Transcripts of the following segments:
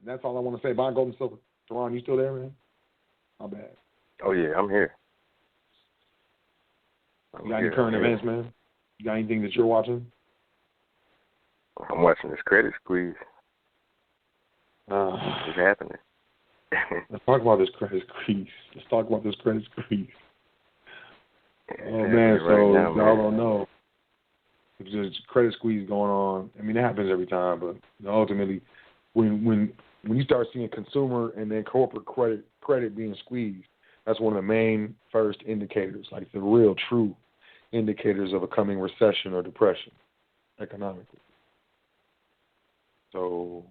And that's all I want to say. Bond, gold, and silver. Toran, you still there, man? My bad. Oh, yeah, I'm here. You got any current events, man? You got anything that you're watching? I'm watching this credit squeeze. It's happening. Let's talk about this credit squeeze. Oh, man, so right now, y'all don't know. There's credit squeeze going on. I mean, it happens every time, but ultimately, when you start seeing consumer and then corporate credit being squeezed, that's one of the main first indicators, like the real, true indicators of a coming recession or depression economically. So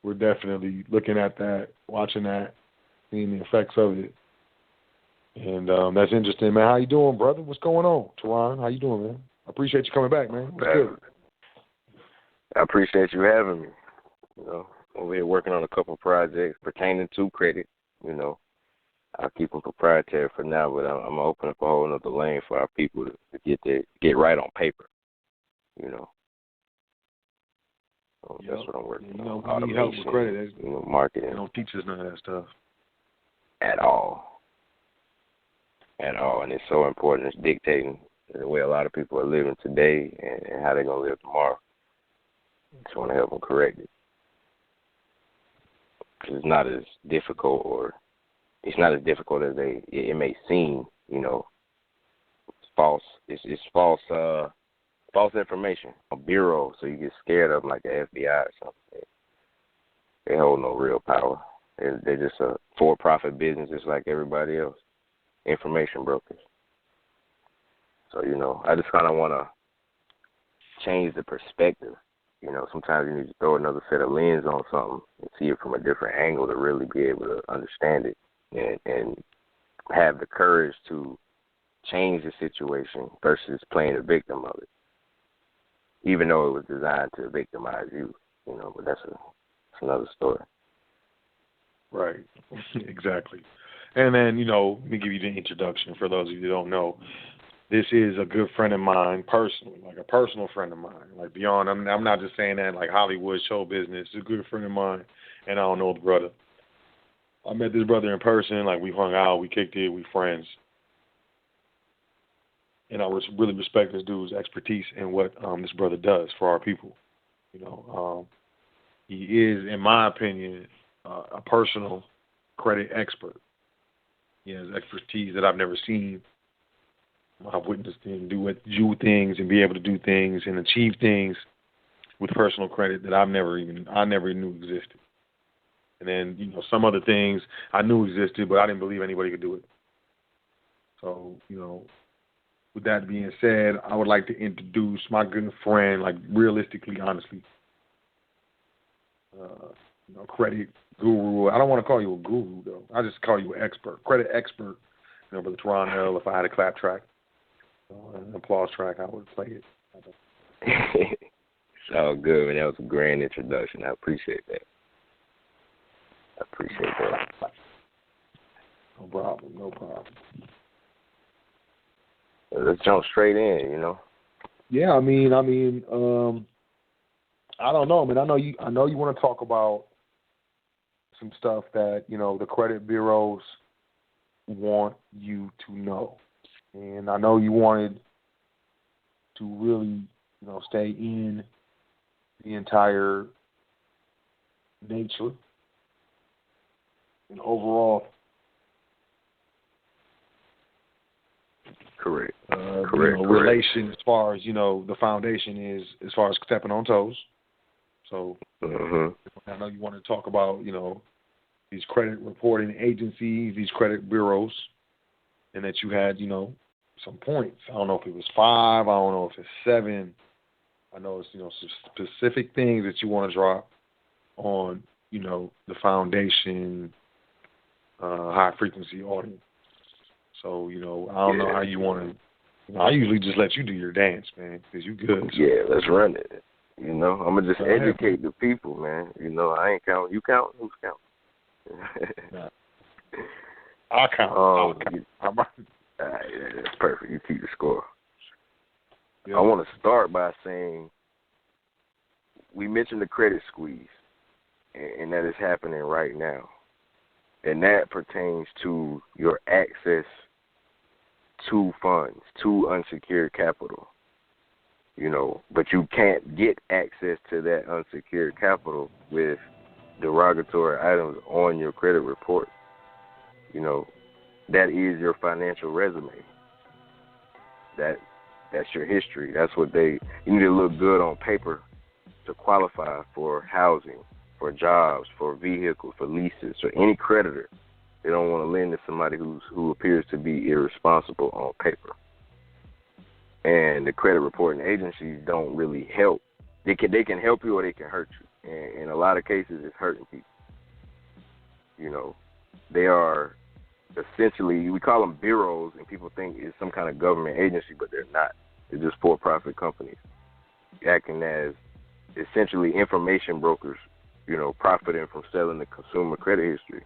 we're definitely looking at that, watching that, seeing the effects of it. And that's interesting, man. How you doing, brother? What's going on? Toran, how you doing, man? I appreciate you coming back, man. What's good? I appreciate you having me. You know, over here working on a couple projects pertaining to credit. You know, I'll keep them proprietary for now, but I'm gonna open up a whole other lane for our people to get right on paper. You know, so that's what I'm working on. We need help with credit. Marketing. They don't teach us none of that stuff at all, and it's so important. It's dictating the way a lot of people are living today and how they're gonna live tomorrow. Just want to help them correct it. It's not as difficult, or it's not as difficult as it may seem. You know, it's false. It's false information. A bureau, so you get scared of them, like the FBI or something. They hold no real power. They're just a for-profit business, just like everybody else. Information brokers. So, you know, I just kind of want to change the perspective. You know, sometimes you need to throw another set of lens on something and see it from a different angle to really be able to understand it and have the courage to change the situation versus playing the victim of it, even though it was designed to victimize you, you know, but that's another story. Right, exactly. And then, you know, let me give you the introduction for those of you who don't know. This is a good friend of mine personally, like a personal friend of mine. Like beyond, I'm not just saying that like Hollywood show business. It's a good friend of mine, and I don't know the brother. I met this brother in person. Like we hung out, we kicked it, we friends. And I really respect this dude's expertise in what this brother does for our people. You know, he is, in my opinion, a personal credit expert. He has expertise that I've never seen. I've witnessed him do things and be able to do things and achieve things with personal credit that I never knew existed. And then, you know, some other things I knew existed, but I didn't believe anybody could do it. So, you know, with that being said, I would like to introduce my good friend, like realistically, honestly, you know, credit guru. I don't want to call you a guru, though. I just call you an expert, credit expert. You know, Brother Toran L, if I had a clap track, an applause track, I would play it. It's all good, man. That was a grand introduction. I appreciate that. No problem. Let's jump straight in, you know. Yeah, I mean, I don't know, man. I know you want to talk about some stuff that, you know, the credit bureaus want you to know. And I know you wanted to really, you know, stay in the entire nature and overall. Correct. Relation as far as, you know, the foundation is as far as stepping on toes. So I know you want to talk about, you know, these credit reporting agencies, these credit bureaus, and that you had, you know, some points. I don't know if it was 5. I don't know if it's 7. I know it's, you know, some specific things that you want to drop on, you know, the foundation, high frequency audience. So, you know, I don't know how you want to. You know, I usually just let you do your dance, man, because you good. So. Yeah, let's run it. You know, I'm gonna just educate the people, man. You know, I ain't counting. You count? Who's counting? I'll count. That's perfect. You keep the score. Yeah. I want to start by saying we mentioned the credit squeeze. and that is happening right now. And that pertains to your access to funds, to unsecured capital. But you can't get access to that unsecured capital with derogatory items on your credit report. That is your financial resume. That's your history. That's what you need to look good on paper to qualify for housing, for jobs, for vehicles, for leases, or any creditor. They don't want to lend to somebody who appears to be irresponsible on paper. And the credit reporting agencies don't really help. They can help you or they can hurt you. And in a lot of cases, it's hurting people. They are essentially, we call them bureaus, and people think it's some kind of government agency, but they're not. They're just for-profit companies acting as essentially information brokers, profiting from selling the consumer credit history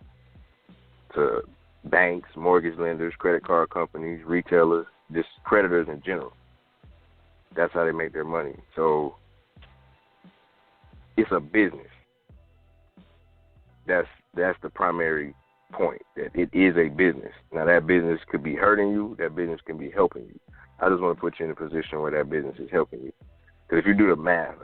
to banks, mortgage lenders, credit card companies, retailers, just creditors in general. That's how they make their money. So it's a business. That's the primary point, that it is a business. Now, that business could be hurting you. That business can be helping you. I just want to put you in a position where that business is helping you. Because if you do the math,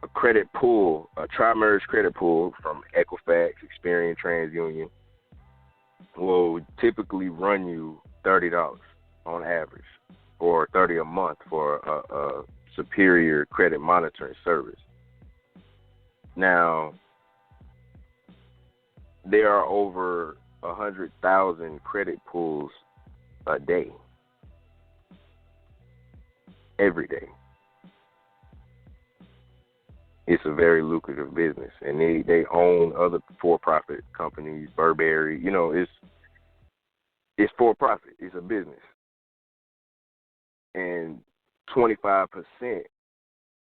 a credit pool, a tri-merge credit pool from Equifax, Experian, TransUnion will typically run you $30 on average, or $30 a month for a superior credit monitoring service. Now, there are over 100,000 credit pools a day, every day. It's a very lucrative business, and they own other for-profit companies, Burberry. It's for-profit. It's a business, and 25%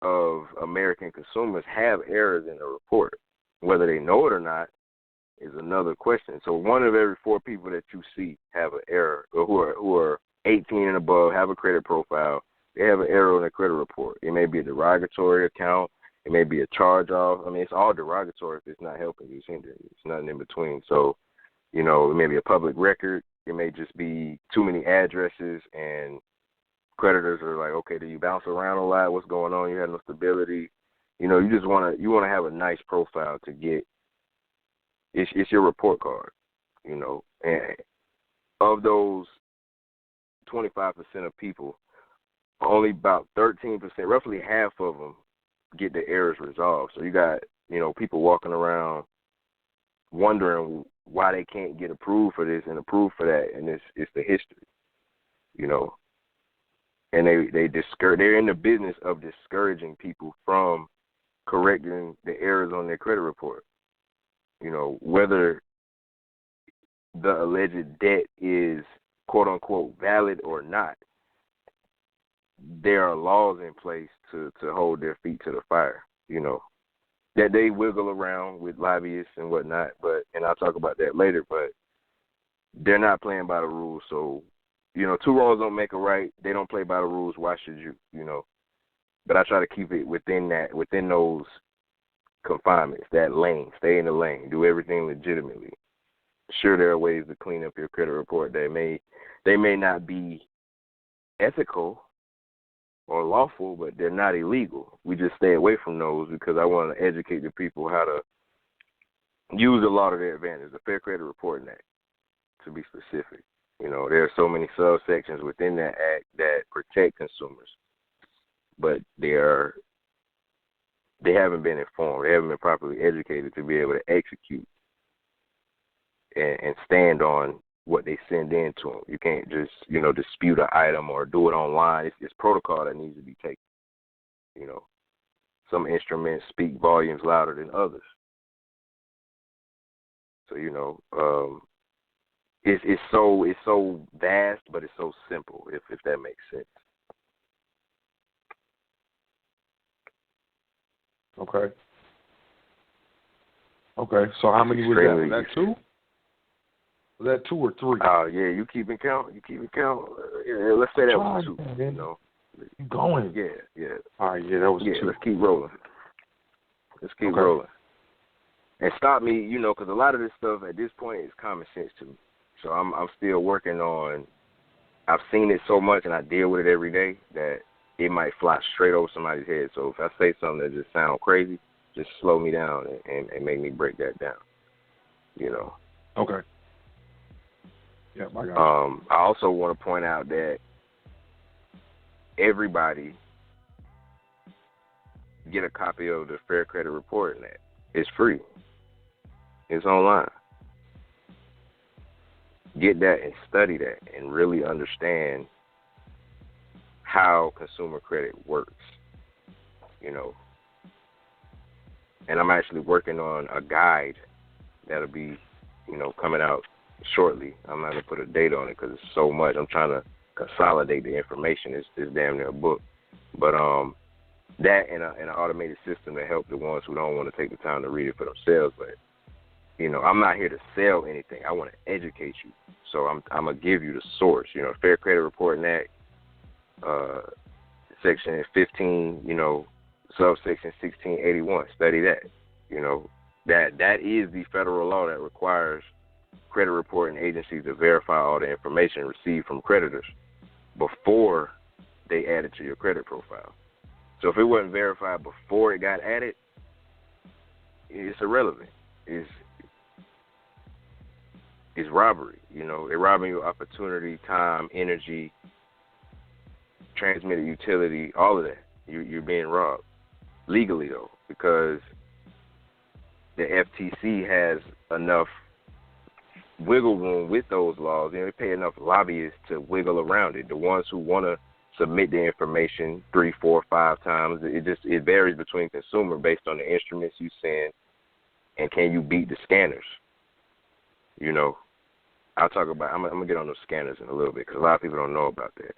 of American consumers have errors in the report. Whether they know it or not is another question. So 1 of every 4 people that you see have an error, or who are 18 and above, have a credit profile. They have an error on their credit report. It may be a derogatory account. It may be a charge-off. I mean, it's all derogatory if it's not helping you. It's nothing in between. So, it may be a public record. It may just be too many addresses, and creditors are like, okay, do you bounce around a lot? What's going on? You have no stability. You just want to have a nice profile to get. It's your report card, and of those 25% of people, only about 13%, roughly half of them, get the errors resolved. So you got, people walking around wondering why they can't get approved for this and approved for that, and it's the history, And they're in the business of discouraging people from correcting the errors on their credit report. Whether the alleged debt is quote unquote valid or not, there are laws in place to hold their feet to the fire, that they wiggle around with lobbyists and whatnot, and I'll talk about that later, but they're not playing by the rules. So, 2 wrongs don't make a right. They don't play by the rules. Why should you, But I try to keep it within those confinements, that lane. Stay in the lane. Do everything legitimately. Sure, there are ways to clean up your credit report. They may not be ethical or lawful, but they're not illegal. We just stay away from those because I want to educate the people how to use the law to their advantage, the Fair Credit Reporting Act, to be specific. There are so many subsections within that act that protect consumers, but they haven't been informed. They haven't been properly educated to be able to execute and stand on what they send in to them. You can't just, dispute an item or do it online. It's protocol that needs to be taken. Some instruments speak volumes louder than others. So, it's so vast, but it's so simple, if that makes sense. Okay. So how many was that? Was that 2? Was that 2 or 3? Yeah, you keeping count. Yeah, let's say that was 2. Keep going. Yeah. All right, yeah, that was 2. Let's keep rolling. Rolling. and stop me, you know, because a lot of this stuff at this point is common sense to me. So I'm still working on. I've seen it so much, and I deal with it every day that it might fly straight over somebody's head. So if I say something that just sounds crazy, just slow me down and make me break that down. You know. Okay. Yeah, I got you. I also want to point out that everybody get a copy of the Fair Credit Report Net. It's free. It's online. Get that and study that and really understand how consumer credit works, you know. And I'm actually working on a guide that'll be, you know, coming out shortly. I'm not going to put a date on it because it's so much. I'm trying to consolidate the information. It's damn near a book. But that and an automated system to help the ones who don't want to take the time to read it for themselves. But, you know, I'm not here to sell anything. I want to educate you. So I'm going to give you the source. You know, Fair Credit Reporting Act, Section 15, you know, subsection 1681. Study that. You know, that is the federal law that requires credit reporting agencies to verify all the information received from creditors before they add it to your credit profile. So if it wasn't verified before it got added, it's irrelevant. It's robbery. You know, they're robbing you of opportunity, time, energy, transmitted utility, all of that. You're being robbed legally though, because the FTC has enough wiggle room with those laws. You know, they pay enough lobbyists to wiggle around it. The ones who want to submit the information 3, 4, 5 times. It varies between consumer based on the instruments you send and can you beat the scanners. You know, I'm gonna get on those scanners in a little bit because a lot of people don't know about that.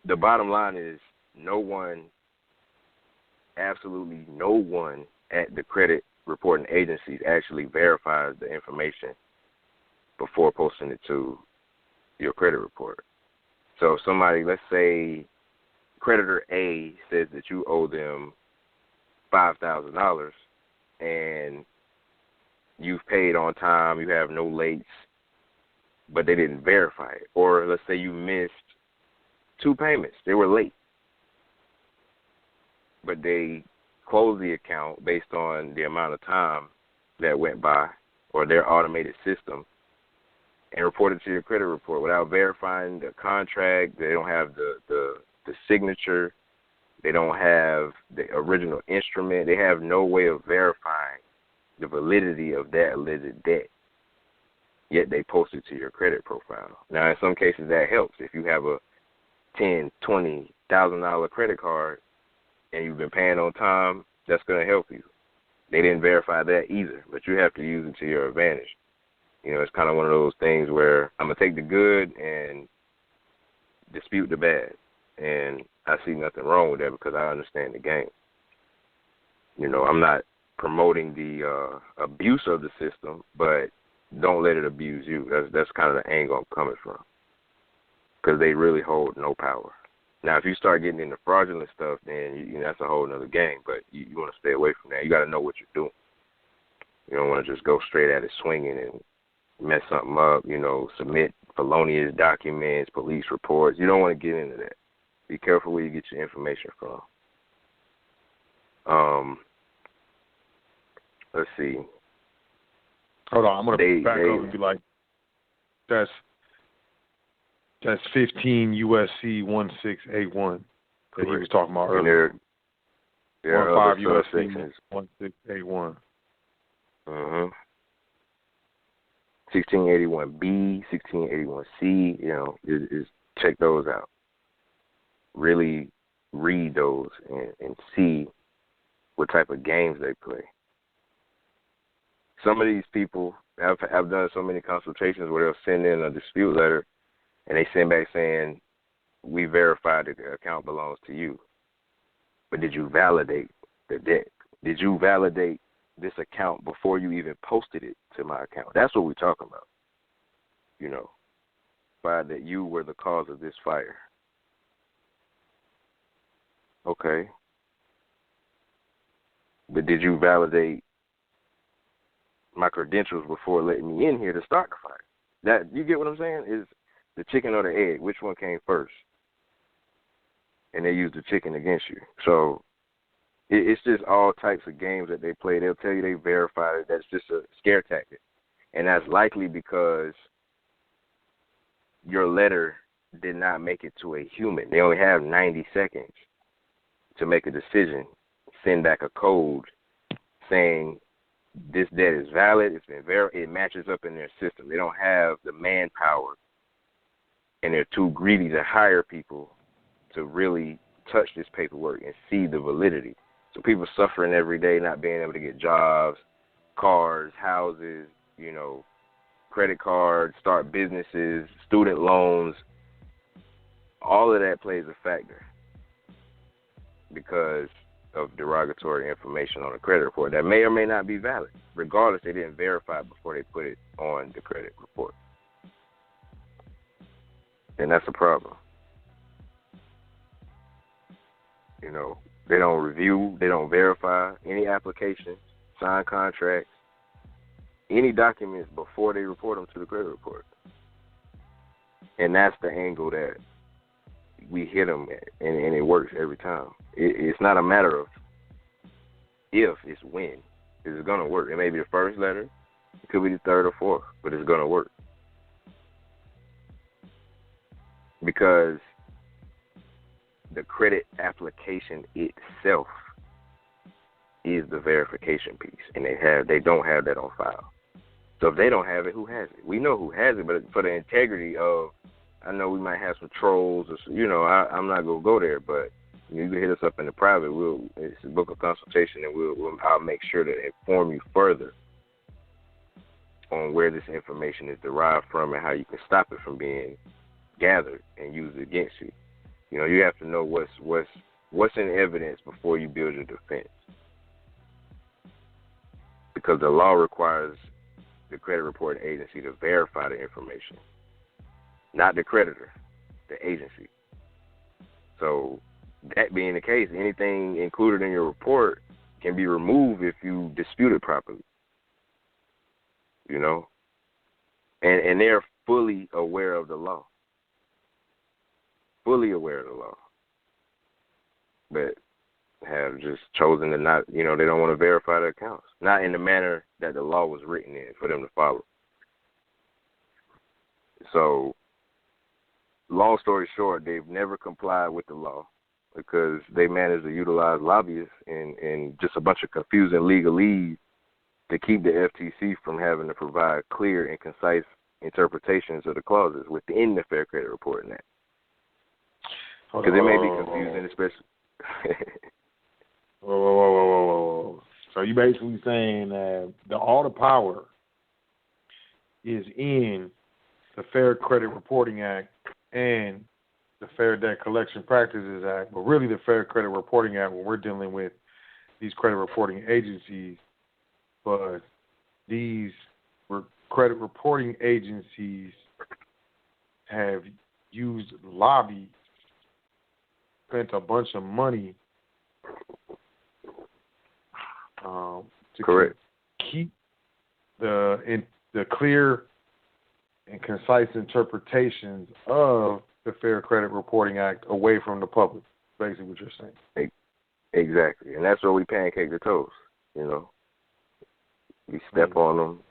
The bottom line is absolutely no one at the credit reporting agencies actually verifies the information before posting it to your credit report. So if somebody, let's say creditor A says that you owe them $5,000 and you've paid on time, you have no lates, but they didn't verify it. Or let's say you missed 2 payments. They were late, but they closed the account based on the amount of time that went by or their automated system and reported to your credit report without verifying the contract. They don't have the signature. They don't have the original instrument. They have no way of verifying the validity of that alleged debt, yet they post it to your credit profile. Now, in some cases, that helps. If you have a $10,000, $20,000 credit card and you've been paying on time, that's going to help you. They didn't verify that either, but you have to use it to your advantage. You know, it's kind of one of those things where I'm going to take the good and dispute the bad. And I see nothing wrong with that because I understand the game. You know, I'm not promoting the abuse of the system, but don't let it abuse you. That's kind of the angle I'm coming from, because they really hold no power. Now, if you start getting into fraudulent stuff, then you know, that's a whole other game, but you want to stay away from that. You got to know what you're doing. You don't want to just go straight at it swinging and mess something up, you know, submit felonious documents, police reports. You don't want to get into that. Be careful where you get your information from. Let's see. Hold on, I'm going to back up and be like, that's 15 USC 1681 that he was talking about earlier. There are 15 USC 1681. 1681B, 1681C, you know, is check those out. Really read those and see what type of games they play. Some of these people, I've done so many consultations where they'll send in a dispute letter and they send back saying, we verified the account belongs to you. But did you validate the debt? Did you validate this account before you even posted it to my account? That's what we're talking about. You know, that you were the cause of this fire. Okay. But did you validate my credentials before letting me in here to start the fight? That, you get what I'm saying? Is the chicken or the egg? Which one came first? And they use the chicken against you. So it's just all types of games that they play. They'll tell you they verified it. That's just a scare tactic. And that's likely because your letter did not make it to a human. They only have 90 seconds to make a decision, send back a code saying this debt is valid, it's been it matches up in their system. They don't have the manpower, and they're too greedy to hire people to really touch this paperwork and see the validity. So people suffering every day, not being able to get jobs, cars, houses, credit cards, start businesses, student loans. All of that plays a factor because of derogatory information on a credit report that may or may not be valid. Regardless, they didn't verify it before they put it on the credit report. And that's a problem. They don't review, they don't verify any applications, sign contracts, any documents before they report them to the credit report. And that's the angle that we hit them at, and it works every time. It's not a matter of if, it's when. It's going to work. It may be the first letter, it could be the third or fourth, but it's going to work. Because the credit application itself is the verification piece, and they don't have that on file. So if they don't have it, who has it? We know who has it, but for the integrity of, I know we might have some trolls, or I'm not gonna go there, but you can hit us up in the private. It's a book of consultation, and I'll make sure to inform you further on where this information is derived from and how you can stop it from being gathered and used against you. You have to know what's in evidence before you build your defense, because the law requires the credit reporting agency to verify the information, not the creditor, the agency. So that being the case, anything included in your report can be removed if you dispute it properly. And they're fully aware of the law. Fully aware of the law. But have just chosen to not, they don't want to verify their accounts. Not in the manner that the law was written in for them to follow. So, long story short, they've never complied with the law because they manage to utilize lobbyists and just a bunch of confusing legalese to keep the FTC from having to provide clear and concise interpretations of the clauses within the Fair Credit Reporting Act. Because it may be confusing, especially. Whoa. So you basically saying that all the power is in the Fair Credit Reporting Act and the Fair Debt Collection Practices Act, but really the Fair Credit Reporting Act when we're dealing with these credit reporting agencies, but these credit reporting agencies have used lobby, spent a bunch of money to keep the clear and concise interpretations of the Fair Credit Reporting Act away from the public. Basically, what you're saying. Exactly, and that's where we pancake the toast. We step on them,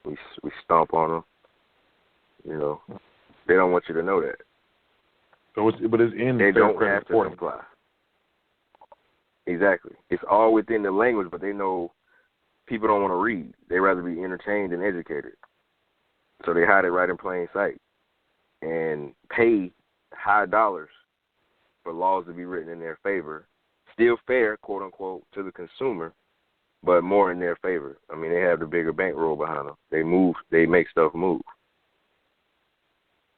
we stomp on them. They don't want you to know that. So, it's in they the Fair don't Credit have to Reporting. comply. Exactly. It's all within the language, but they know people don't want to read. They rather be entertained than educated. So they hide it right in plain sight and pay high dollars for laws to be written in their favor. Still fair, quote unquote, to the consumer, but more in their favor. I mean, they have the bigger bankroll behind them. They make stuff move.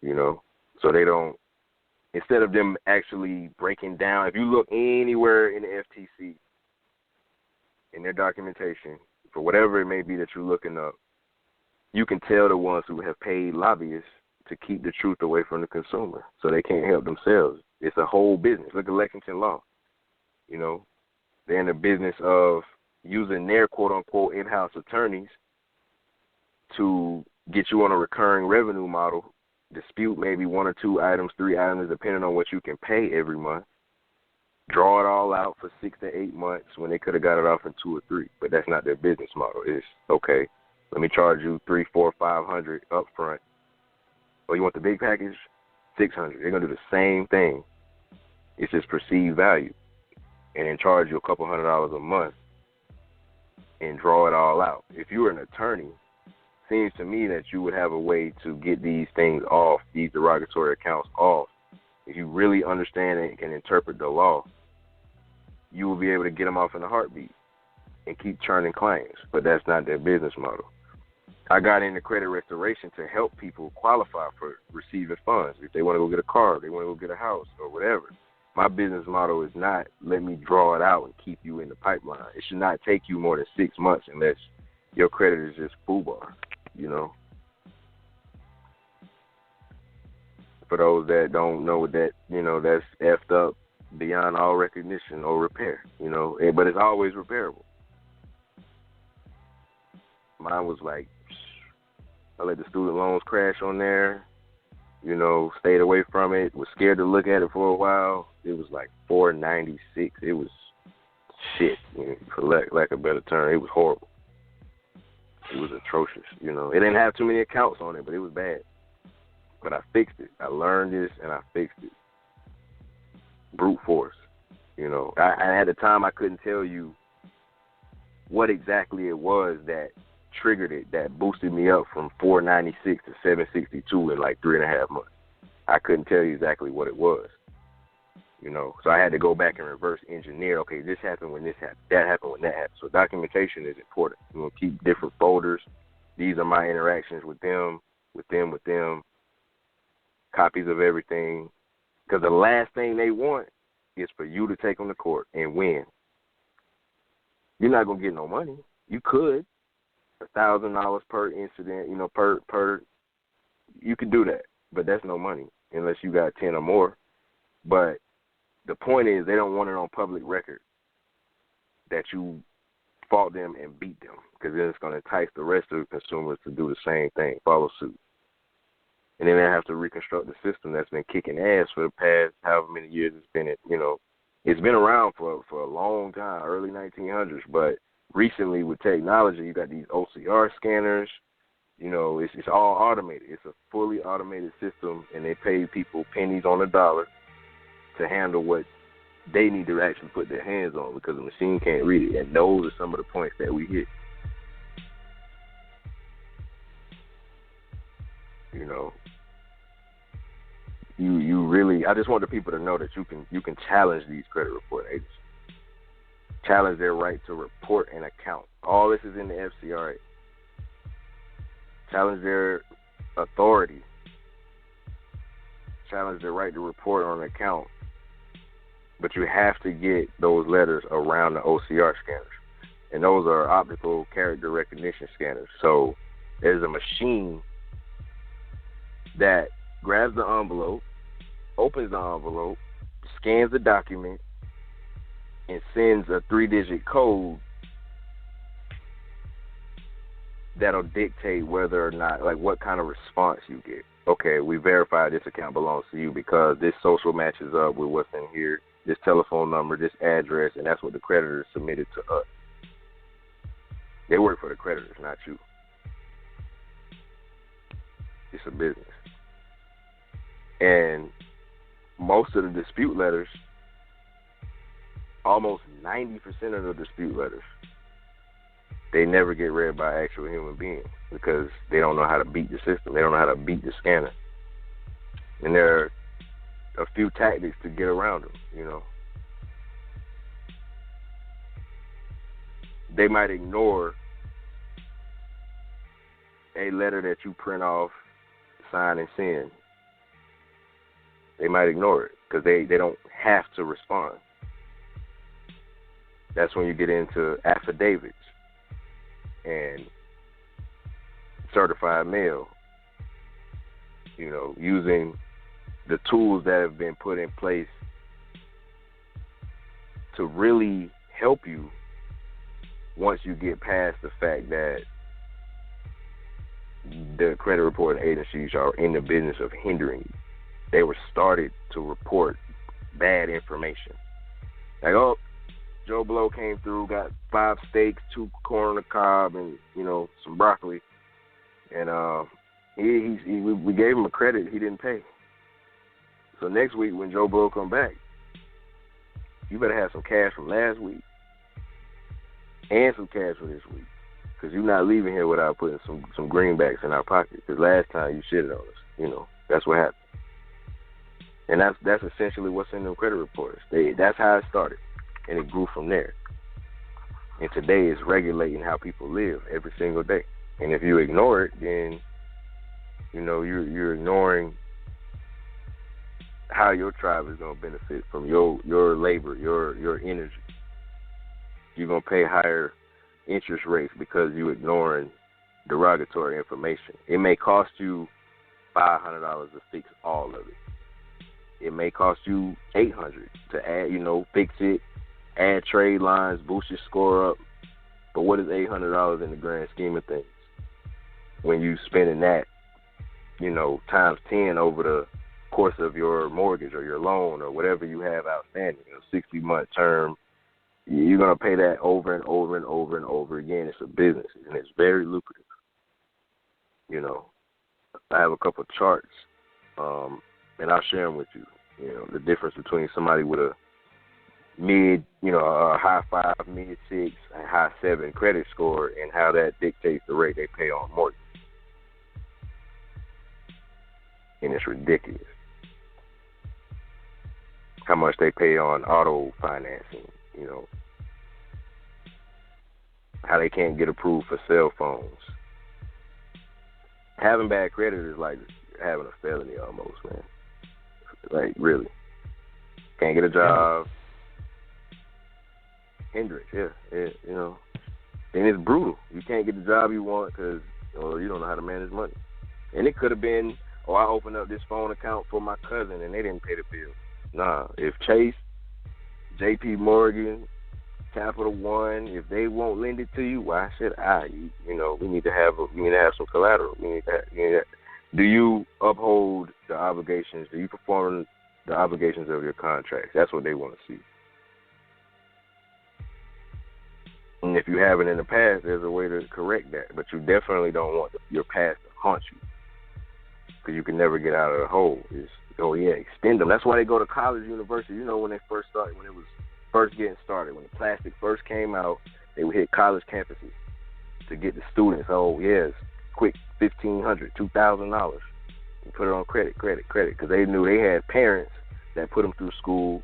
So they don't. Instead of them actually breaking down, if you look anywhere in the FTC, in their documentation, for whatever it may be that you're looking up, you can tell the ones who have paid lobbyists to keep the truth away from the consumer so they can't help themselves. It's a whole business. Look at Lexington Law. They're in the business of using their quote-unquote in-house attorneys to get you on a recurring revenue model, dispute maybe 1 or 2 items, 3 items, depending on what you can pay every month, draw it all out for 6 to 8 months when they could have got it off in 2 or 3. But that's not their business model. It's, okay, let me charge you $300, $400, $500 up front. Oh, you want the big package? $600. They're going to do the same thing. It's just perceived value. And then charge you a couple $100 a month and draw it all out. If you were an attorney, seems to me that you would have a way to get these things off, these derogatory accounts off. If you really understand and can interpret the law, you will be able to get them off in a heartbeat and keep churning clients. But that's not their business model. I got into credit restoration to help people qualify for receiving funds. If they want to go get a car, if they want to go get a house or whatever. My business model is not let me draw it out and keep you in the pipeline. It should not take you more than 6 months unless your credit is just FUBAR, you know. For those that don't know what that, you know, that's effed up beyond all recognition or repair, you know. But it's always repairable. Mine was like, I let the student loans crash on there, you know, stayed away from it, was scared to look at it for a while. It was like $496. It was shit, for lack of a better term. It was horrible. It was atrocious, you know. It didn't have too many accounts on it, but it was bad. But I fixed it. I learned this, and I fixed it. Brute force, you know. I at the time, I couldn't tell you what exactly it was that triggered it, that boosted me up from $496 to $762 in like 3.5 months. I couldn't tell you exactly what it was, you know. So I had to go back and reverse engineer. Okay, this happened when this happened. That happened when that happened. So documentation is important. You know, keep different folders. These are my interactions with them, copies of everything. Because the last thing they want is for you to take them to court and win. You're not going to get no money. You could. $1,000 per incident, you know, per you could do that, but that's no money unless you got 10 or more. But the point is, they don't want it on public record that you fought them and beat them, because then it's going to entice the rest of the consumers to do the same thing, follow suit. And then they have to reconstruct the system that's been kicking ass for the past however many years it's been, you know, it's been around for a long time, early 1900s, but recently with technology, you got these OCR scanners, you know, it's all automated. It's a fully automated system, and they pay people pennies on the dollar to handle what they need to actually put their hands on, because the machine can't read it. And those are some of the points that we hit. You know, you really, I just want the people to know that you can challenge these credit report agents. Challenge their right to report an account. All this is in the FCRA. Challenge their authority. Challenge their right to report on an account. But you have to get those letters around the OCR scanners. And those are optical character recognition scanners. So there's a machine that grabs the envelope, opens the envelope, scans the document, and sends a 3-digit code that'll dictate whether or not, like, what kind of response you get. Okay, we verified this account belongs to you because this social matches up with what's in here, this telephone number, this address, and that's what the creditor submitted to us. They work for the creditors, not you. It's a business. And most of the dispute letters, almost 90% of the dispute letters, they never get read by actual human beings because they don't know how to beat the system. They don't know how to beat the scanner. And there are a few tactics to get around them, you know. They might ignore a letter that you print off, sign, and send. They might ignore it because they don't have to respond. That's when you get into affidavits and certified mail, you know, using the tools that have been put in place to really help you once you get past the fact that the credit reporting agencies are in the business of hindering you. They were started to report bad information. Like, oh, Joe Blow came through, got 5 steaks, 2 corn on the cob, and, some broccoli. And we gave him a credit he didn't pay. So next week when Joe Blow come back, you better have some cash from last week and some cash for this week. Because you're not leaving here without putting some greenbacks in our pocket. Because last time you shitted on us, that's what happened. And that's essentially what's in them credit reports. That's how it started, and it grew from there. And today it's regulating how people live every single day. And if you ignore it, then you're ignoring how your tribe is going to benefit from your labor, your energy. You're going to pay higher interest rates because you're ignoring derogatory information. It may cost you $500 to fix all of it. It may cost you $800 to add, fix it, add trade lines, boost your score up. But what is $800 in the grand scheme of things when you spending that, times 10 over the course of your mortgage or your loan or whatever you have outstanding, 60-month term? You're going to pay that over and over and over and over again. It's a business, and it's very lucrative. I have a couple of charts, and I'll share them with you. The difference between somebody with a mid, a high 5, mid 6, and high 7 credit score, and how that dictates the rate they pay on mortgage. And it's ridiculous how much they pay on auto financing. How they can't get approved for cell phones. Having bad credit is like having a felony almost, man. Like, really. Can't get a job. Hindrance, yeah. And it's brutal. You can't get the job you want because you don't know how to manage money. And it could have been, I opened up this phone account for my cousin and they didn't pay the bill. Nah, if Chase, JP Morgan, Capital One, if they won't lend it to you, why should I? We need to have some collateral. Do you uphold the obligations? Do you perform the obligations of your contracts? That's what they want to see. And if you haven't in the past, there's a way to correct that. But you definitely don't want your past to haunt you, because you can never get out of the hole. Extend them. That's why they go to college, university. When they first started, when it was first getting started, when the plastic first came out, they would hit college campuses to get the students. Quick $1,500, $2,000, and put it on credit, because they knew they had parents that put them through school,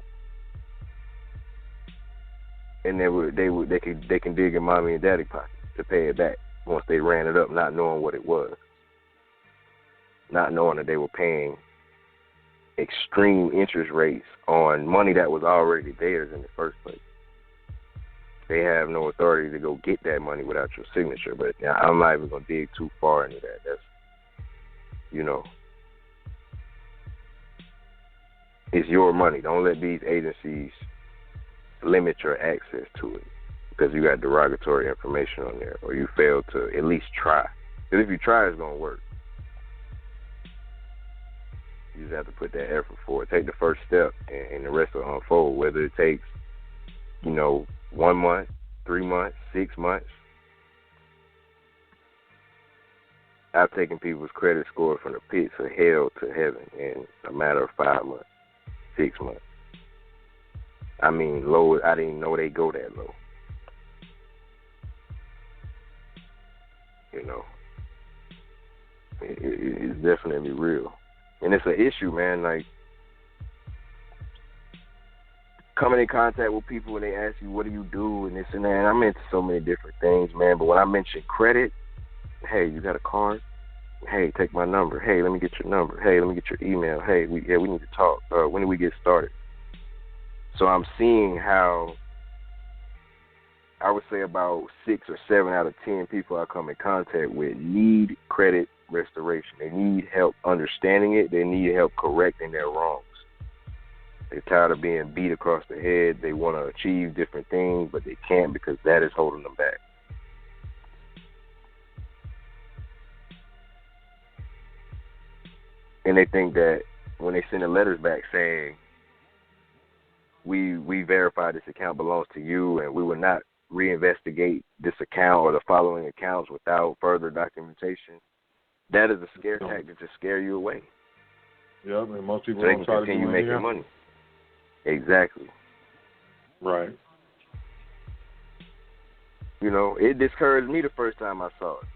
and they can dig in mommy and daddy pocket to pay it back once they ran it up, not knowing what it was, not knowing that they were paying extreme interest rates on money that was already theirs in the first place. They have no authority to go get that money without your signature. But I'm not even going to dig too far into that. That's, it's your money. Don't let these agencies limit your access to it because you got derogatory information on there, or you fail to at least try. Because if you try, it's going to work. You just have to put that effort forward. Take the first step, and the rest will unfold. Whether it takes, 1 month, 3 months, 6 months. I've taken people's credit score from the pits of hell to heaven in a matter of 5 months, 6 months. I mean, low. I didn't know they go that low. It's definitely real. And it's an issue, man, like coming in contact with people and they ask you, what do you do, and this and that. And I'm into so many different things, man. But when I mention credit, hey, you got a card? Hey, take my number. Hey, let me get your number. Hey, let me get your email. Hey, we need to talk. When do we get started? So I'm seeing how I would say about 6 or 7 out of 10 people I come in contact with need credit restoration. They need help understanding it. They need help correcting their wrongs. They're tired of being beat across the head. They want to achieve different things, but they can't because that is holding them back. And they think that when they send the letters back saying, we verified this account belongs to you and we will not reinvestigate this account or the following accounts without further documentation, that is a scare tactic to scare you away. Yep, and most people so they don't can try continue to do making money. Exactly. Right. You know, it discouraged me the first time I saw it.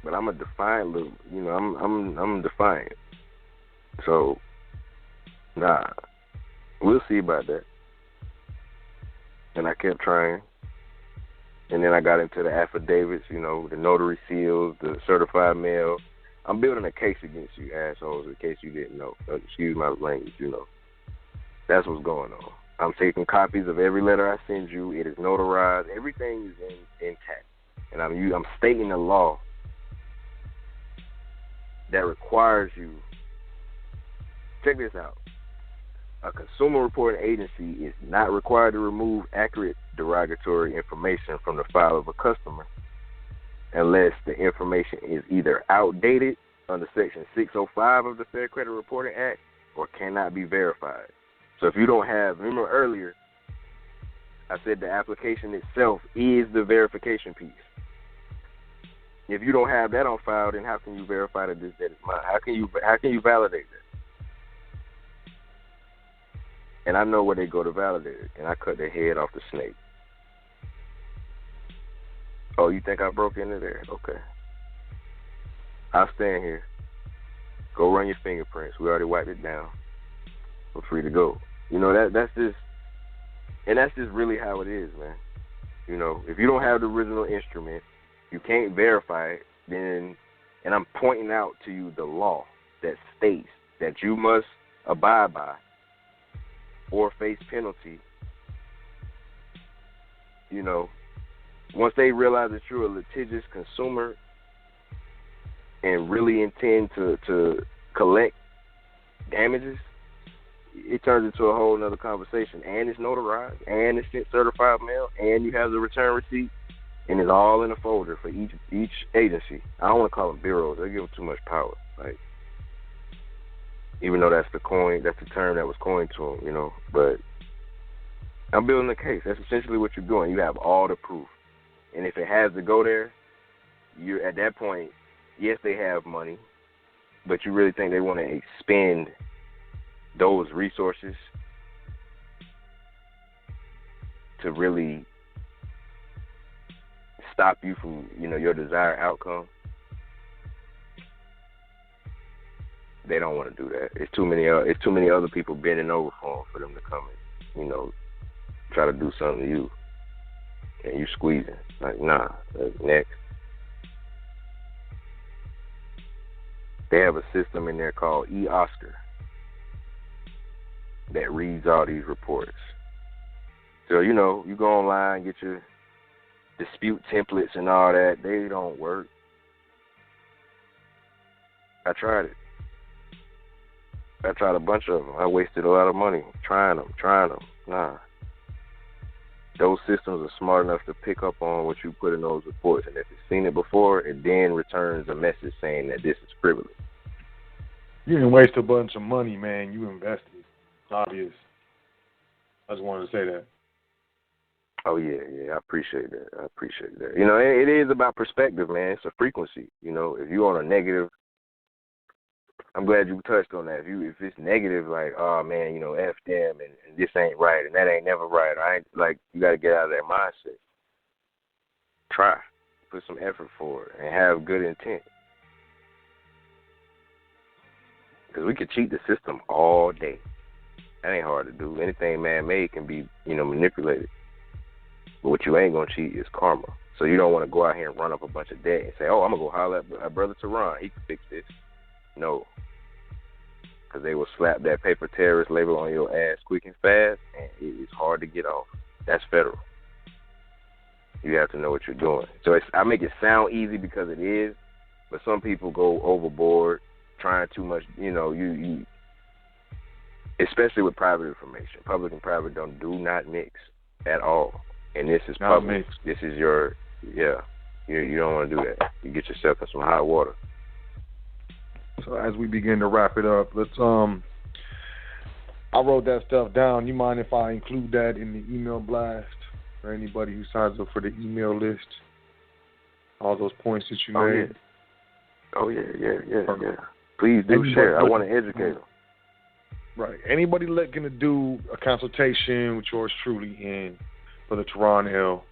But I'm a defiant little, you know, I'm defiant. So, nah, we'll see about that. And I kept trying. And then I got into the affidavits, you know, the notary seals, the certified mail. I'm building a case against you assholes in case you didn't know. Excuse my language, you know. That's what's going on. I'm taking copies of every letter I send you. It is notarized. Everything is intact. And I'm stating the law that requires you. Check this out. A consumer reporting agency is not required to remove accurate derogatory information from the file of a customer unless the information is either outdated under Section 605 of the Fair Credit Reporting Act or cannot be verified. So if you don't have, remember earlier, I said the application itself is the verification piece. If you don't have that on file, then how can you verify that this debt is mine? How can you validate that? And I know where they go to validate it, and I cut their head off the snake. Oh, you think I broke into there? Okay. I'll stand here. Go run your fingerprints. We already wiped it down. We're free to go. You know, that's just really how it is, man. You know, if you don't have the original instrument, you can't verify it, then, and I'm pointing out to you the law that states that you must abide by or face penalty. You know, once they realize that you're a litigious consumer and really intend to collect damages, it turns into a whole nother conversation. And it's notarized, and it's sent certified mail, and you have the return receipt, and it's all in a folder for each agency. I don't want to call them bureaus. They give them too much power. Like, even though that's the term that was coined to them, you know. But I'm building a case. That's essentially what you're doing. You have all the proof. And if it has to go there, you're at that point, yes, they have money, but you really think they want to expend those resources to really stop you from, you know, your desired outcome? They don't want to do that. It's too many other people bending over for them to come and, you know, try to do something to you, and you squeezing. Like, nah. Next. They have a system in there called eOscar that reads all these reports. So, you know, you go online, get your dispute templates and all that. They don't work. I tried it. I tried a bunch of them. I wasted a lot of money trying them. Nah. Those systems are smart enough to pick up on what you put in those reports. And if it's seen it before, it then returns a message saying that this is frivolous. You didn't waste a bunch of money, man. You invested. It's obvious. I just wanted to say that. Oh, yeah, I appreciate that. You know, it is about perspective, man. It's a frequency. You know, if you're on a negative, I'm glad you touched on that. If it's negative, like, oh, man, you know, F them, and this ain't right, and that ain't never right, you got to get out of that mindset. Try. Put some effort for it, and have good intent. Because we could cheat the system all day. That ain't hard to do. Anything man-made can be, you know, manipulated. But what you ain't going to cheat is karma. So you don't want to go out here and run up a bunch of debt and say, oh, I'm going to go holler at Brother Toran. He can fix this. No. Because they will slap that paper terrorist label on your ass quick and fast, and it is hard to get off. That's federal. You have to know what you're doing. So I make it sound easy because it is, but some people go overboard trying too much. You know, especially with private information. Public and private do not mix at all. And this is not public. mixed. This is your, you don't want to do that. You get yourself in some hot water. So as we begin to wrap it up, let's I wrote that stuff down. You mind if I include that in the email blast for anybody who signs up for the email list? All those points that you made. Yeah. Please do share. I want to educate them. Right. Anybody looking to do a consultation with yours truly and for the Toran L,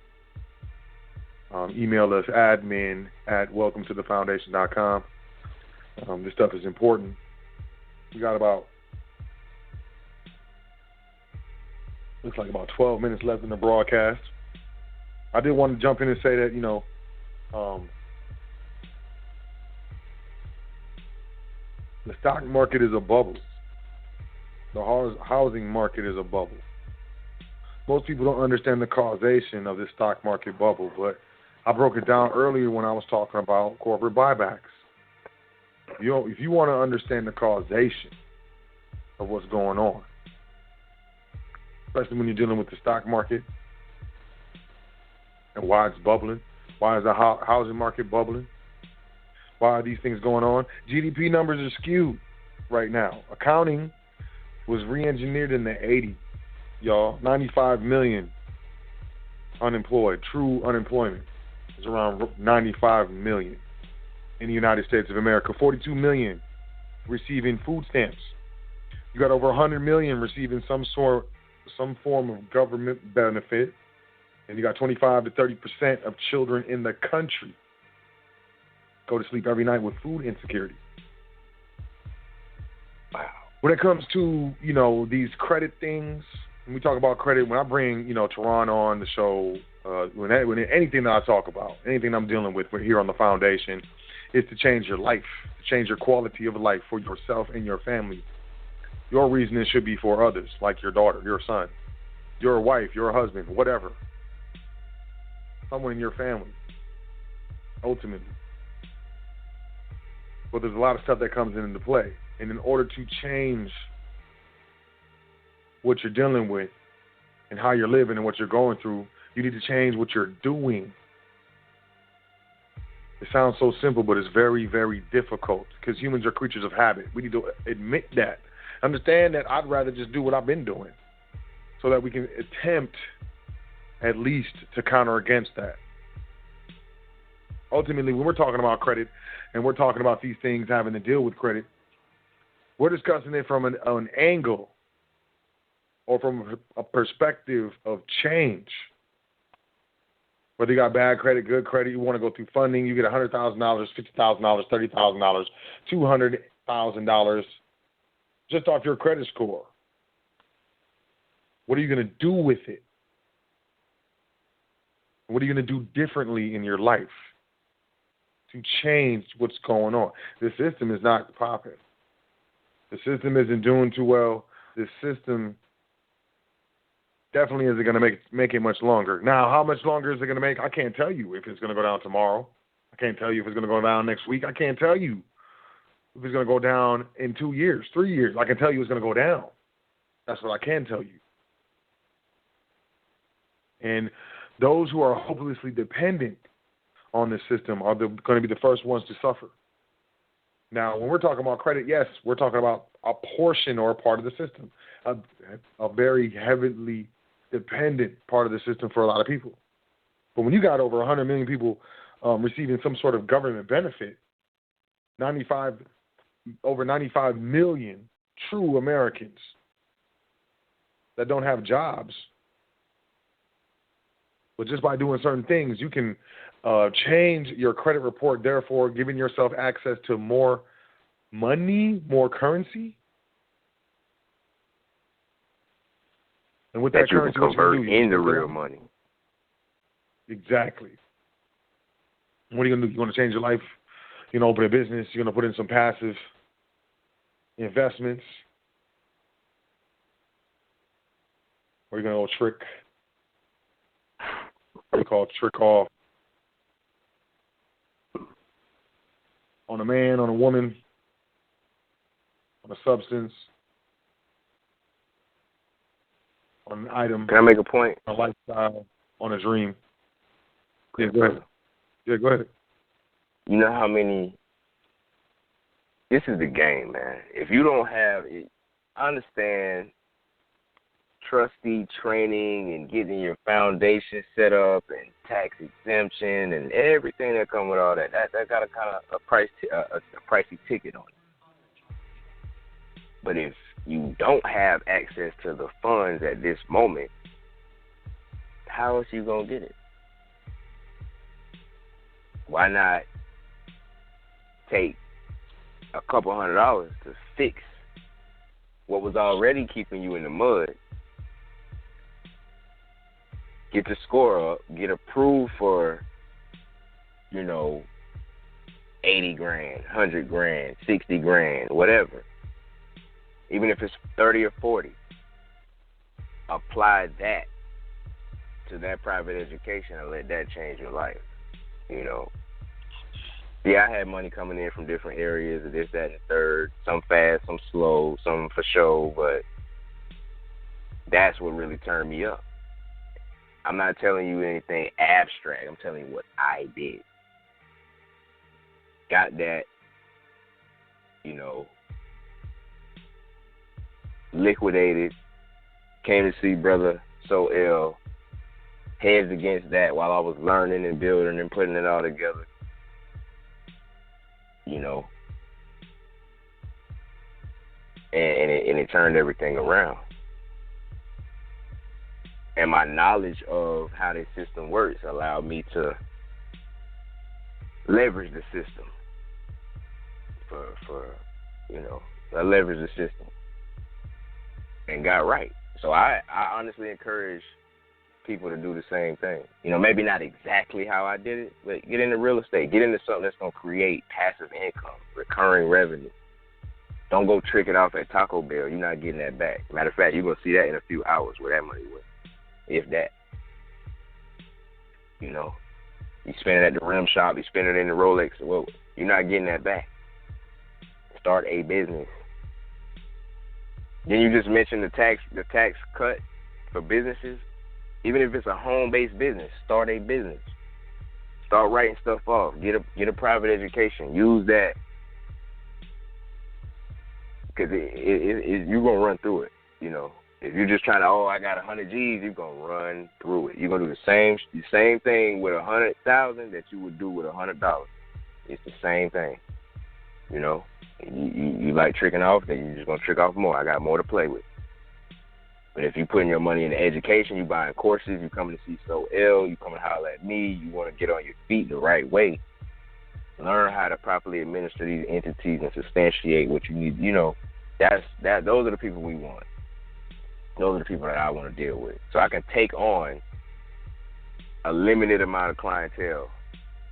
email us admin@welcometothefoundation.com. This stuff is important. We got looks like about 12 minutes left in the broadcast. I did want to jump in and say that, the stock market is a bubble. The housing market is a bubble. Most people don't understand the causation of this stock market bubble, but I broke it down earlier when I was talking about corporate buybacks. If you want to understand the causation of what's going on, especially when you're dealing with the stock market and why it's bubbling, why is the housing market bubbling, why are these things going on? GDP numbers are skewed right now. Accounting was re-engineered in the 80s, y'all. 95 million unemployed. True unemployment is around 95 million in the United States of America. 42 million receiving food stamps. You got over 100 million receiving some form of government benefit, and you got 25 to 30% of children in the country go to sleep every night with food insecurity. Wow. When it comes to, these credit things, when we talk about credit, when I bring, Toran on the show, when anything that I talk about, anything I'm dealing with here on the foundation is to change your life, to change your quality of life for yourself and your family. Your reasoning should be for others, like your daughter, your son, your wife, your husband, whatever. Someone in your family, ultimately. But there's a lot of stuff that comes into play. And in order to change what you're dealing with and how you're living and what you're going through, you need to change what you're doing. It sounds so simple, but it's very, very difficult because humans are creatures of habit. We need to admit that. Understand that I'd rather just do what I've been doing so that we can attempt at least to counter against that. Ultimately, when we're talking about credit and we're talking about these things having to deal with credit, we're discussing it from an angle or from a perspective of change. Whether you got bad credit, good credit, you want to go through funding, you get $100,000, $50,000, $30,000, $200,000 just off your credit score. What are you going to do with it? What are you going to do differently in your life to change what's going on? The system is not popping. The system isn't doing too well. The system definitely isn't going to make it much longer. Now, how much longer is it going to make? I can't tell you if it's going to go down tomorrow. I can't tell you if it's going to go down next week. I can't tell you if it's going to go down in 2 years, 3 years. I can tell you it's going to go down. That's what I can tell you. And those who are hopelessly dependent on the system are going to be the first ones to suffer. Now, when we're talking about credit, yes, we're talking about a portion or a part of the system, a very heavily dependent part of the system for a lot of people. But when you got over 100 million people receiving some sort of government benefit, over 95 million true Americans that don't have jobs, but just by doing certain things, you can change your credit report, therefore giving yourself access to more money, more currency. And with that currency, you can convert into real money. Exactly. What are you going to do? You want to change your life? You're going to open a business. You're going to put in some passive investments. Or you're going to go trick. What we call trick off on a man, on a woman, on a substance, on an item. Can I make a point? On a lifestyle, on a dream. Yeah, Quick, go ahead. Yeah, go ahead. You know how many? This is the game, man. If you don't have it, I understand trustee training and getting your foundation set up and tax exemption and everything that comes with all that. That got a kind of a pricey ticket on it. But if you don't have access to the funds at this moment, how else you gonna get it? Why not take a couple $100 to fix what was already keeping you in the mud? Get the score up, get approved for, 80 grand, 100 grand, 60 grand, whatever. Even if it's 30 or 40, apply that to that private education and let that change your life. Yeah, I had money coming in from different areas, this, that, and the third. Some fast, some slow, some for show, but that's what really turned me up. I'm not telling you anything abstract. I'm telling you what I did. Got that, liquidated. Came to see Brother So hedged against that while I was learning and building and putting it all together. And it turned everything around. And my knowledge of how this system works allowed me to leverage the system I leveraged the system and got right. So I honestly encourage people to do the same thing. Maybe not exactly how I did it, but get into real estate. Get into something that's going to create passive income, recurring revenue. Don't go trick it off at Taco Bell. You're not getting that back. Matter of fact, you're going to see that in a few hours where that money went, if that. You spend it at the rim shop, you spend it in the Rolex. Well, you're not getting that back. Start a business. Then you just mentioned the tax cut for businesses. Even if it's a home-based business, start a business. Start writing stuff off. Get a private education. Use that. Because you're going to run through it, If you're just trying to, I got 100 G's, you're going to run through it. You're going to do the same thing with 100,000 that you would do with $100. It's the same thing, You like tricking off, then you're just going to trick off more. I got more to play with. But if you're putting your money into education, you're buying courses, you're coming to see you coming to holler at me, you want to get on your feet the right way, learn how to properly administer these entities and substantiate what you need. Those are the people we want. Those are the people that I want to deal with. So I can take on a limited amount of clientele.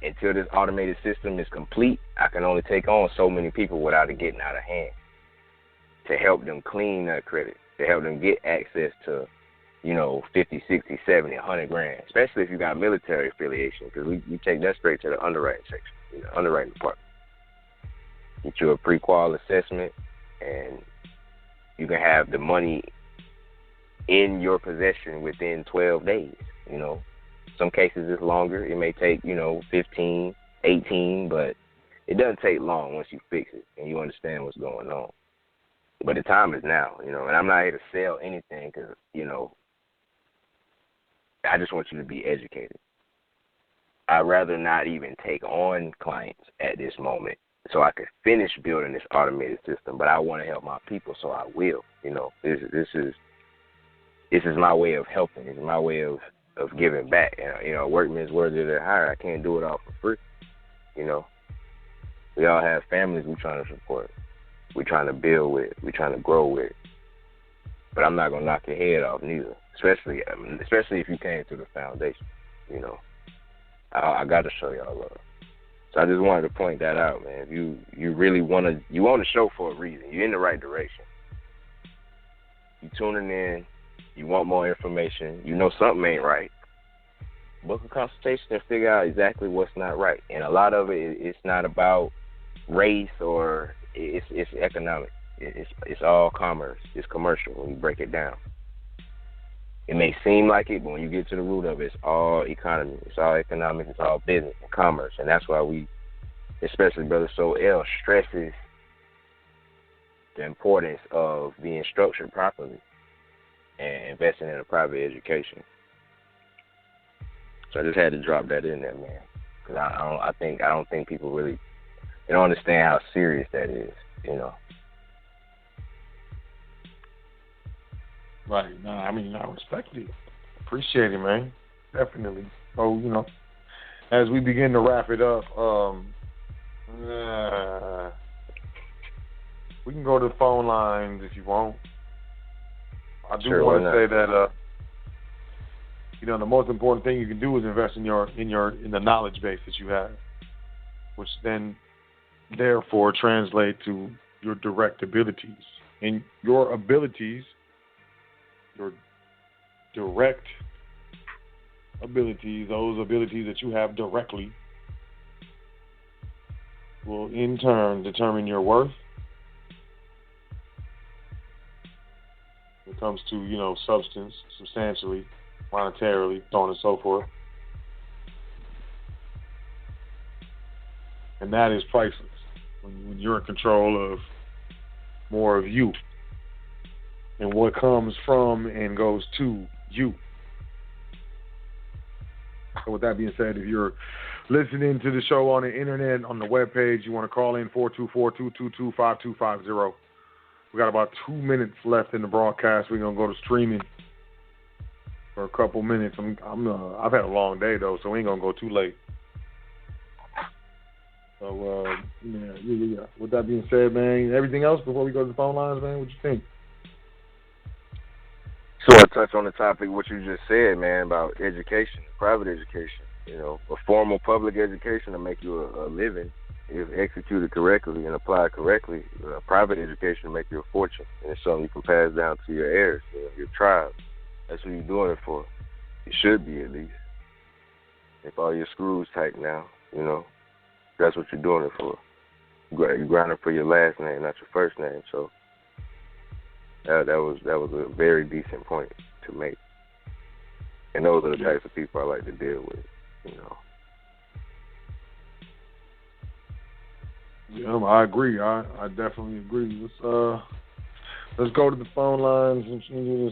Until this automated system is complete, I can only take on so many people without it getting out of hand to help them clean that credit, to help them get access to, 50, 60, 70, 100 grand, especially if you got military affiliation, because we take that straight to the underwriting section, underwriting department. Get you a pre-qual assessment, and you can have the money in your possession within 12 days, Some cases it's longer. It may take, 15, 18, but it doesn't take long once you fix it and you understand what's going on. But the time is now, and I'm not here to sell anything because, I just want you to be educated. I'd rather not even take on clients at this moment so I could finish building this automated system, but I want to help my people, so I will. This is my way of helping. It's my way of giving back. A workman is worthy of their hire. I can't do it all for free. We all have families we're trying to support. We're trying to build with. We're trying to grow with. But I'm not gonna knock your head off neither. Especially if you came through the foundation. I got to show y'all love. So I just wanted to point that out, man. If you really want to show for a reason. You're in the right direction. You tuning in. You want more information. Something ain't right. Book a consultation and figure out exactly what's not right. And a lot of it's not about race or it's economic. It's all commerce. It's commercial when you break it down. It may seem like it, but when you get to the root of it, it's all economy. It's all economics. It's all business and commerce. And that's why we, especially Brother Soul L, stresses the importance of being structured properly and investing in a private education. So I just had to drop that in there, man, because I don't think people really, they don't understand how serious that is, you know. Right. No, I mean, I respect it. Appreciate it, man. Definitely. So, you know, as we begin to wrap it up, we can go to the phone lines if you want. I do want to say that, you know, the most important thing you can do is invest in the knowledge base that you have, which then, therefore, translate to your direct abilities. And your abilities, your direct abilities, those abilities that you have directly, will in turn determine your worth. When it comes to, you know, substance, substantially, monetarily, so on and so forth. And that is priceless when you're in control of more of you and what comes from and goes to you. So with that being said, if you're listening to the show on the internet, on the webpage, you want to call in 424-222-5250. We got about 2 minutes left in the broadcast. We're going to go to streaming for a couple minutes. I've had a long day, though, so we ain't going to go too late. So, yeah. With that being said, man, everything else before we go to the phone lines, man, what you think? So I touch on the topic what you just said, man, about education, private education. You know, a formal public education to make you a living, if executed correctly and applied correctly. Private education to make you a fortune, and it's something you can pass down to your heirs, you know, your tribe. That's what you're doing it for. You should be, at least. If all your screws tight now, you know, that's what you're doing it for. You're grinding for your last name, not your first name. So that was a very decent point to make. And those are the types of people I like to deal with, you know. Yeah, I agree. I definitely agree. Let's go to the phone lines and do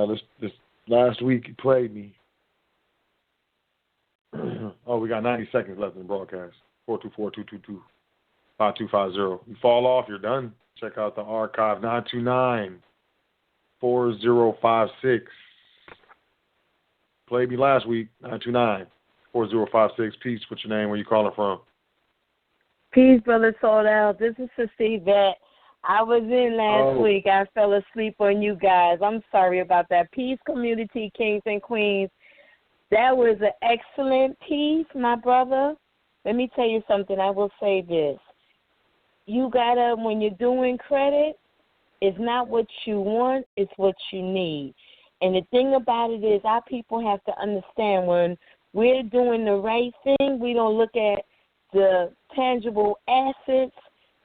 this. This last week you played me. Oh, we got 90 seconds left in the broadcast. 424-222-5250. You fall off, you're done. Check out the archive. 929-4056. Played me last week. 929-4056. Peace. What's your name? Where you calling from? Peace, Brother Soldell. This is Sister Yvette. I was in last week. I fell asleep on you guys. I'm sorry about that. Peace, community, kings and queens. That was an excellent piece, my brother. Let me tell you something. I will say this. You got to, when you're doing credit, it's not what you want, it's what you need. And the thing about it is our people have to understand when we're doing the right thing, we don't look at the tangible assets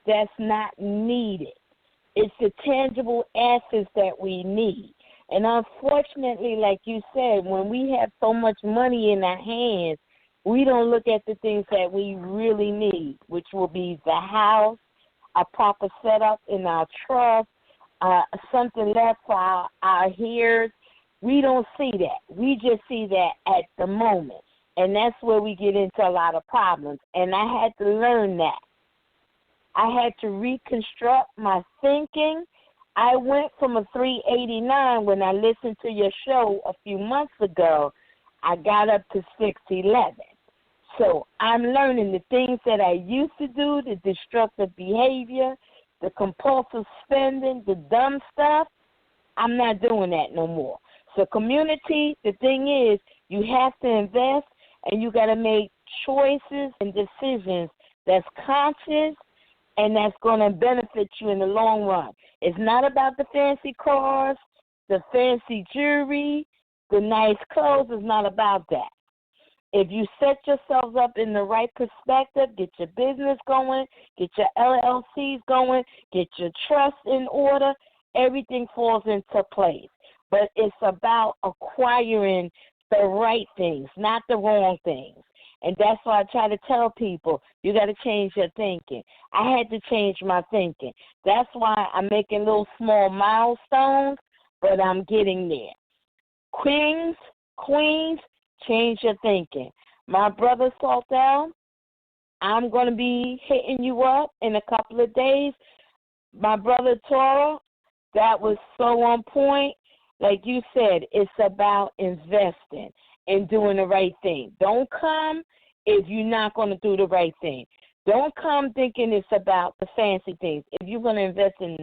that's not needed. It's the tangible assets that we need. And unfortunately, like you said, when we have so much money in our hands, we don't look at the things that we really need, which will be the house, a proper setup in our trust, something left for our heirs. We don't see that. We just see that at the moment. And that's where we get into a lot of problems. And I had to learn that. I had to reconstruct my thinking. I went from a 389 when I listened to your show a few months ago. I got up to 611. So I'm learning the things that I used to do, the destructive behavior, the compulsive spending, the dumb stuff. I'm not doing that no more. So community, the thing is, you have to invest and you got to make choices and decisions that's conscious and that's going to benefit you in the long run. It's not about the fancy cars, the fancy jewelry, the nice clothes. It's not about that. If you set yourselves up in the right perspective, get your business going, get your LLCs going, get your trust in order, everything falls into place. But it's about acquiring the right things, not the wrong things. And that's why I try to tell people, you got to change your thinking. I had to change my thinking. That's why I'm making little small milestones, but I'm getting there. Queens, change your thinking. My brother Saltel, I'm going to be hitting you up in a couple of days. My brother Toran, that was so on point. Like you said, it's about investing and doing the right thing. Don't come if you're not going to do the right thing. Don't come thinking it's about the fancy things. If you're going to invest in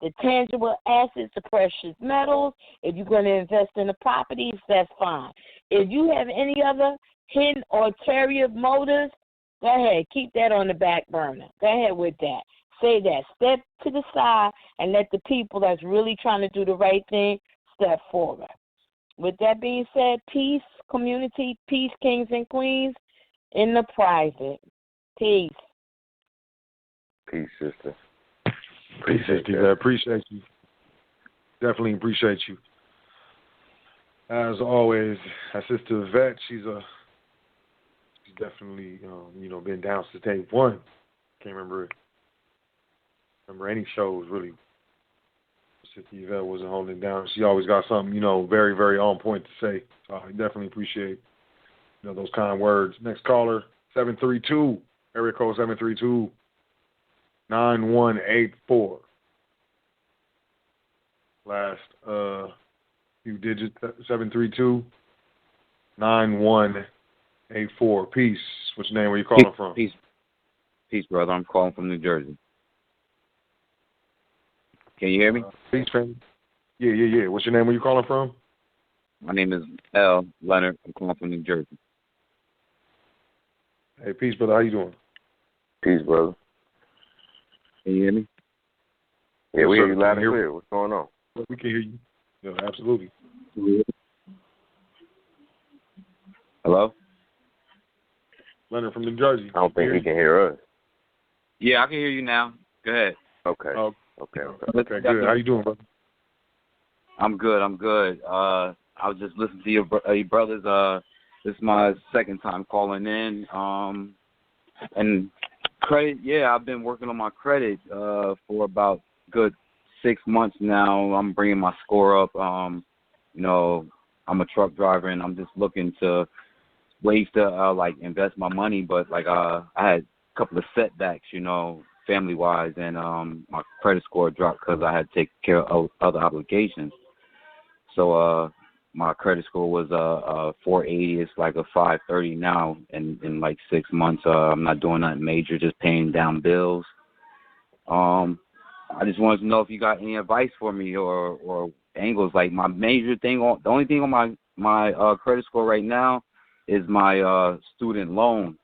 the tangible assets, the precious metals, if you're going to invest in the properties, that's fine. If you have any other hidden or ulterior motives, go ahead. Keep that on the back burner. Go ahead with that. Say that. Step to the side and let the people that's really trying to do the right thing step forward. With that being said, peace, community, peace, kings and queens, in the private. Peace. Peace, sister. Peace, sister. I appreciate you. Definitely appreciate you. As always, our sister Vet, she's definitely been down since day one. Can't remember any shows really. Sister Yvette wasn't holding it down. She always got something, very, very on point to say. So I definitely appreciate, those kind words. Next caller, 732, area code 732-9184. Last few digits, 732-9184. Peace. What's your name? Where you calling from? Peace, brother. I'm calling from New Jersey. Can you hear me? Peace, family. Yeah. What's your name? Where you calling from? My name is L. Leonard. I'm calling from New Jersey. Hey, peace, brother. How you doing? Peace, brother. Can you hear me? Yeah, we hear you loud and clear. What's going on? We can hear you. Yeah, absolutely. Hello? Leonard from New Jersey. I don't think he can hear us. Yeah, I can hear you now. Go ahead. Okay. Okay, good. How you doing, brother? I'm good. I was just listening to your brothers. This is my second time calling in. And credit, I've been working on my credit for about good 6 months now. I'm bringing my score up. I'm a truck driver, and I'm just looking to ways to invest my money. But I had a couple of setbacks, family-wise, and my credit score dropped because I had to take care of other obligations. So my credit score was 480. It's like a 530 now. In 6 months, I'm not doing nothing major, just paying down bills. I just wanted to know if you got any advice for me or angles. Like my major thing, the only thing on my credit score right now is my student loan.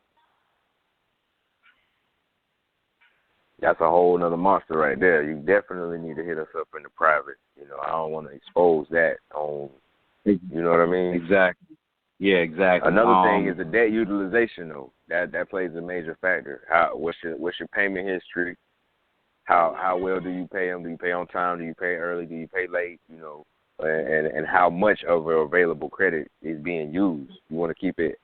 That's a whole nother monster right there. You definitely need to hit us up in the private. I don't want to expose that on, you know what I mean? Exactly. Yeah, exactly. Another thing is the debt utilization, though. That plays a major factor. What's your payment history? How well do you pay them? Do you pay on time? Do you pay early? Do you pay late? And how much of your available credit is being used? You want to keep it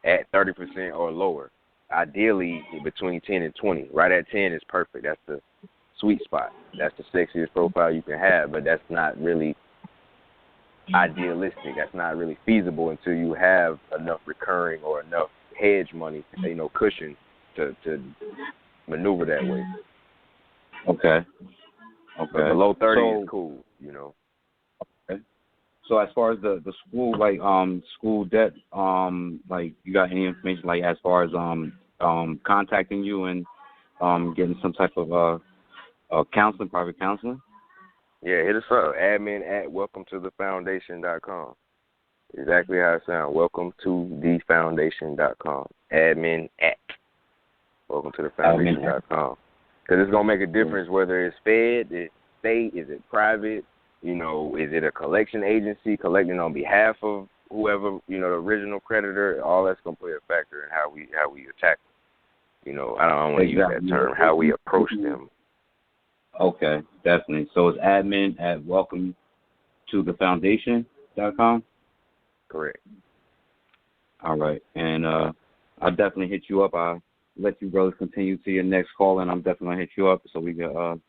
at 30% or lower. Ideally, between 10 and 20. Right at 10 is perfect. That's the sweet spot. That's the sexiest profile you can have, but that's not really idealistic. That's not really feasible until you have enough recurring or enough hedge money, cushion to maneuver that way. Okay. But below 30 is cool, Okay. So as far as the school, school debt, you got any information, as far as contacting you and getting some type of counseling, private counseling? Yeah, hit us up. admin@welcometothefoundation.com. Exactly how it sounds. welcometothefoundation.com. admin@welcometothefoundation.com. Because it's going to make a difference whether it's Fed, it's state, is it private, is it a collection agency collecting on behalf of whoever, the original creditor. All that's going to play a factor in how we attack them. I don't want to use that term, how we approach them. Okay, definitely. So it's admin at welcometothefoundation.com? Correct. All right. And I'll definitely hit you up. I'll let you brothers continue to your next call, and I'm definitely going to hit you up so we can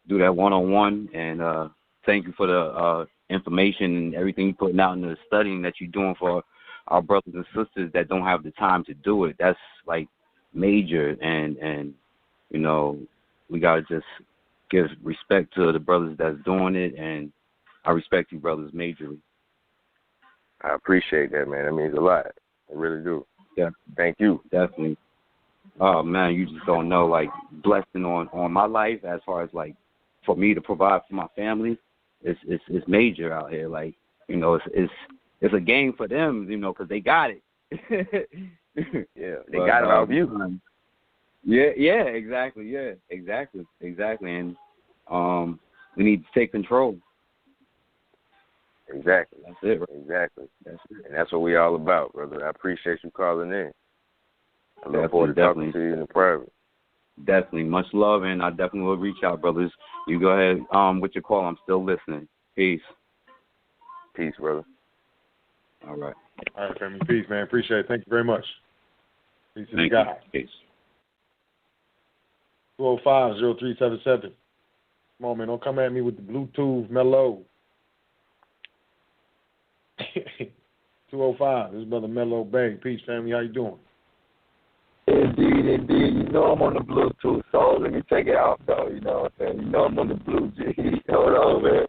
do that one-on-one. And thank you for the information and everything you're putting out in the studying that you're doing for our brothers and sisters that don't have the time to do it. That's, like, major. And you know, we got to just give respect to the brothers that's doing it, and I respect you brothers majorly. I appreciate that, man. That means a lot. I really do. Yeah. Thank you. Definitely. Oh, man, you just don't know, like, blessing on my life as far as, like, for me to provide for my family, it's major out here. Like, you know, it's a game for them, you know, because they got it. Yeah, they got it off you. Yeah, exactly. Yeah, exactly. And we need to take control. Exactly. That's it. Right? Exactly. That's it. And that's what we all about, brother. I appreciate you calling in. I look forward to talking to you in the private. Definitely. Much love, and I definitely will reach out, brothers. You go ahead with your call. I'm still listening. Peace. Peace, brother. All right. All right, family. Peace, man. Appreciate it. Thank you very much. Peace to the Thank guy. you. Peace. 205-0377. Come on, man. Don't come at me with the Bluetooth mellow. 205. This is Brother Mellow Bay. Peace, family. How you doing? Indeed. You know I'm on the Bluetooth, so let me take it off, though. You know what I'm saying? You know I'm on the Bluetooth. Hold on, man.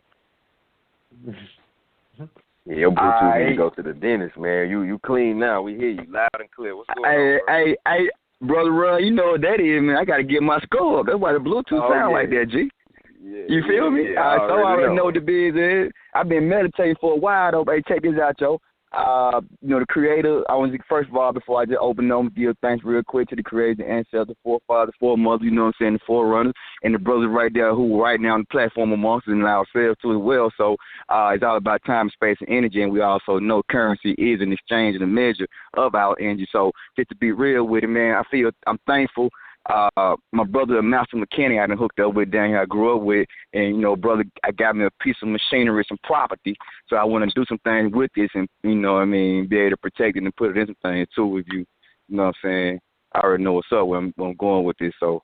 Yeah, your Bluetooth need to go to the dentist, man. You clean now. We hear you loud and clear. What's going on, bro? Hey, Brother Run, you know what that is, man. I got to get my score up. That's why the Bluetooth sound like that, G. Yeah, you feel me? Yeah, I already know what the biz is. I've been meditating for a while, though. Hey, check this out, yo. You know, the creator, I want to, first of all, before I just open them, give thanks real quick to the creator, the ancestors, forefathers, foremothers, you know what I'm saying, the forerunners, and the brothers right there who right now on the platform amongst us and ourselves too as well. So it's all about time, space, and energy, and we also know currency is an exchange and a measure of our energy. So just to be real with it, man, I'm thankful. My brother, a master mechanic, I done hooked up with down here I grew up with, and, you know, brother, I got me a piece of machinery, some property, so I want to do some things with this and, you know what I mean, be able to protect it and put it in some things, too, with you know what I'm saying? I already know what's up, where I'm going with this, so,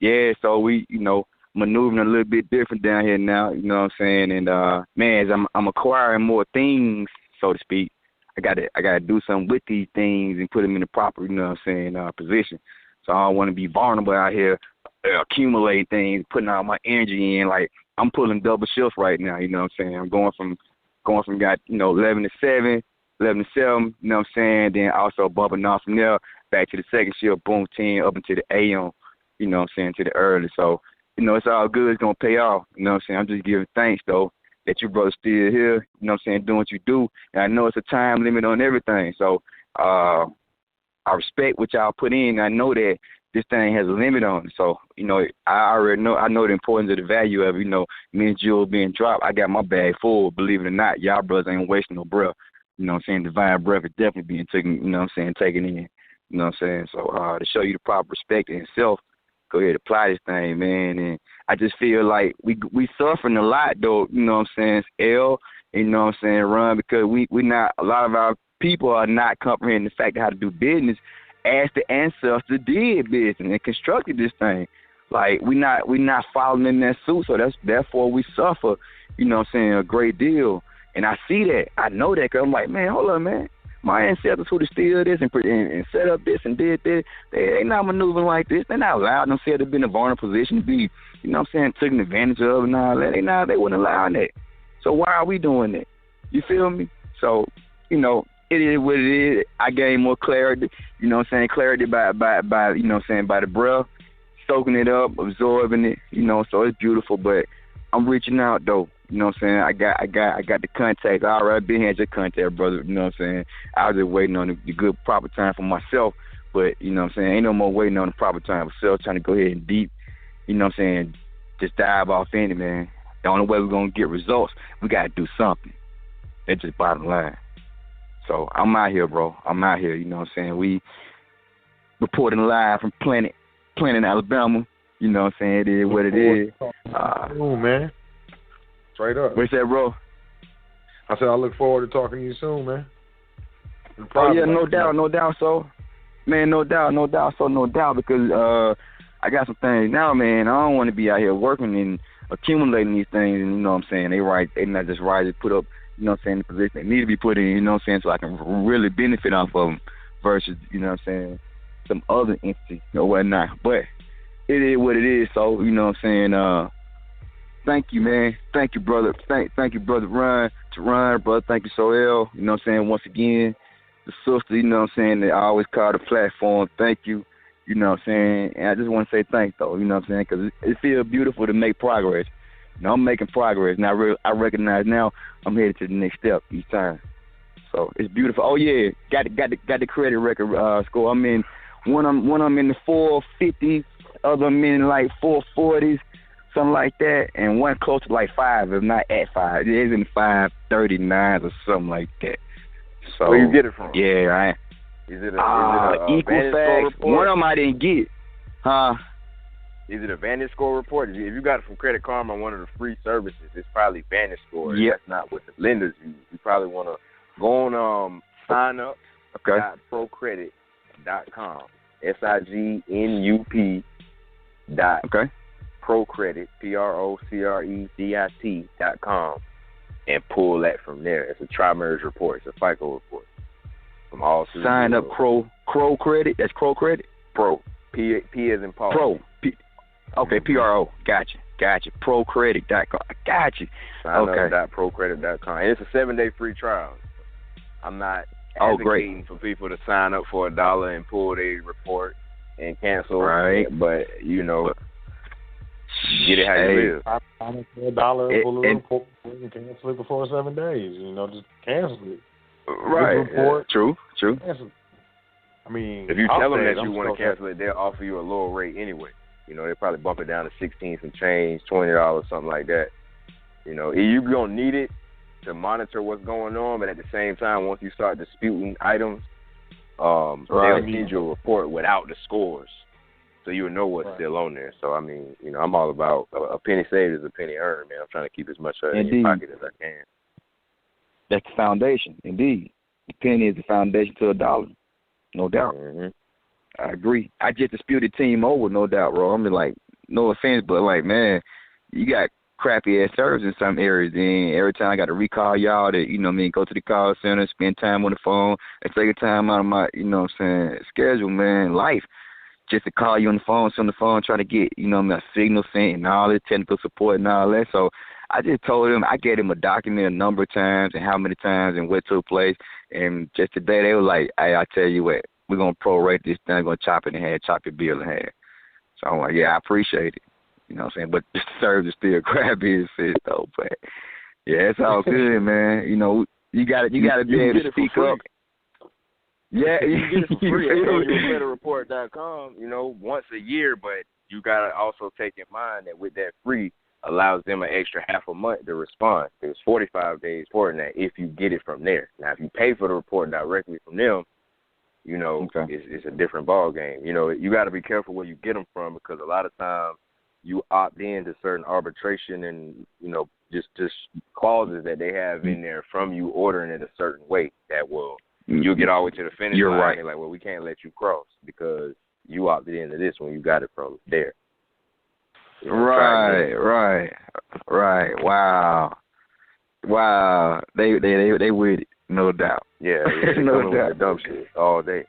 yeah, so we, you know, maneuvering a little bit different down here now, you know what I'm saying, and, man, as I'm acquiring more things, so to speak, I gotta do something with these things and put them in the proper, you know what I'm saying, position. So I don't want to be vulnerable out here, accumulating things, putting all my energy in. Like, I'm pulling double shifts right now, you know what I'm saying? I'm going from got, you know, 11 to 7, 11 to 7, you know what I'm saying? Then also bumping off from there back to the second shift, boom, 10, up into the AM, you know what I'm saying, to the early. So, you know, it's all good. It's going to pay off, you know what I'm saying? I'm just giving thanks, though, that you brothers still here, you know what I'm saying, doing what you do. And I know it's a time limit on everything. So, I respect what y'all put in. I know that this thing has a limit on it. So, you know, I know the importance of the value of it. You know, me and Jewel being dropped, I got my bag full. Believe it or not, y'all brothers ain't wasting no breath. You know what I'm saying? Divine breath is definitely being taken, you know what I'm saying, taken in. You know what I'm saying? So to show you the proper respect in itself, go ahead and apply this thing, man. And I just feel like we suffering a lot, though, you know what I'm saying, L, you know what I'm saying, Run, because we not, a lot of our people are not comprehending the fact of how to do business as the ancestors did business and constructed this thing. Like, we not following in that suit, so therefore we suffer, you know what I'm saying, a great deal. And I see that. I know that, because I'm like, man, hold on, man. My ancestors who steal this and set up this and did this, they not maneuvering like this. They're not allowing themselves to be in a vulnerable position to be, you know what I'm saying, taken advantage of and all that. They wouldn't allow that. So why are we doing that? You feel me? So, you know, it is what it is. I gain more clarity, you know what I'm saying, clarity by you know what I'm saying, by the breath, soaking it up, absorbing it, you know, so it's beautiful. But I'm reaching out, though, you know what I'm saying. I got the contact. I already been here, just contact, brother, you know what I'm saying. I was just waiting on the good proper time for myself, but, you know what I'm saying, ain't no more waiting on the proper time for self, trying to go ahead and deep, you know what I'm saying, just dive off in it, man. The only way we're going to get results, we got to do something. That's just bottom line. So I'm out here, bro. I'm out here, you know what I'm saying. We reporting live from Planet, Alabama, You know what I'm saying? It is what it is. Man. Straight up. What's that, bro? I said I look forward to talking to you soon, man. Oh, yeah, no doubt, so. Man, no doubt, because I got some things now, man. I don't want to be out here working and accumulating these things, and you know what I'm saying? They not just right to put up, you know what I'm saying, the position they need to be put in, you know what I'm saying, so I can really benefit off of them versus, you know what I'm saying, some other entity or whatnot. But it is what it is, so, you know what I'm saying, thank you, man. Thank you, brother. Thank you, brother Toran, brother. Thank you, Soel. You know what I'm saying? Once again, the sister, you know what I'm saying, that I always call the platform. Thank you. You know what I'm saying? And I just want to say thanks, though. You know what I'm saying? Because it feels beautiful to make progress. You know, I'm making progress. And I recognize now I'm headed to the next step each time. So it's beautiful. Oh, yeah. Got the credit record score. I'm in one I'm in the 450s, other I'm in like 440s. Something like that, and one close to like 5, if not at 5. It is in 539 or something like that. So where you get it from? Yeah, is it a Equifax? One of them I didn't get. Huh? Is it a Vantage Score report? If you got it from Credit Karma, one of the free services, it's probably Vantage Score. Yep. That's not what the lenders use. You probably want to go on sign up. Okay. .procredit.com. SIGNUP. Okay. Procredit, PROCREDIT.com, and pull that from there. It's a tri-merge report. It's a FICO report from all three. Sign up Crow Credit. That's Crow Credit. Pro. P as in Paul. Pro. Okay. PRO. Gotcha. Procredit.com. Gotcha. Sign up .procredit.com. And it's a 7-day free trial. I'm not advocating for people to sign up for $1 and pull their report and cancel. Right. But you know. Get it how you live. $1 pull a report and cancel it before 7 days. You know, just cancel it. Right. Report, True. Cancel it. I mean, if you tell them that you want to cancel it, they'll offer you a lower rate anyway. You know, they probably bump it down to 16 some change, $20, something like that. You know, you're gonna need it to monitor what's going on, but at the same time, once you start disputing items, they'll send you a report without the scores. So you'll know what's still on there. So, I mean, you know, I'm all about a penny saved is a penny earned, man. I'm trying to keep as much in your pocket as I can. That's the foundation, indeed. The penny is the foundation to $1, no doubt. Mm-hmm. I agree. I just disputed Team over, no doubt, bro. I mean, like, no offense, but, like, man, you got crappy-ass service in some areas. And every time I got to recall y'all to, you know what I mean, go to the call center, spend time on the phone, and take a time out of my, you know what I'm saying, schedule, man, life. Just to call you on the phone, sit on the phone, try to get, you know, my signal sent and all the technical support and all that. So I just told him, I gave him a document a number of times and how many times and what took place. And just today they were like, hey, I tell you what, we're going to prorate this thing, going to chop it in half, chop your bill in half. So I'm like, yeah, I appreciate it. You know what I'm saying? But the service is still crappy as shit, though. But, yeah, it's all good, man. You know, you got to be able to speak up. Yeah, you get it for free at annualcreditreport.com, you know, once a year, but you got to also take in mind that with that free allows them an extra half a month to respond. It's 45 days for that if you get it from there. Now, if you pay for the report directly from them, you know, it's a different ball game. You know, you got to be careful where you get them from because a lot of times you opt in to certain arbitration and, you know, just clauses that they have in there from you ordering it a certain way that will you'll get all the way to the finish line. Right. And like, well, we can't let you cross because you opted into this when you got it from there. You know, right. Wow. They with it, no doubt. Yeah, no doubt. With the dumb shit all day.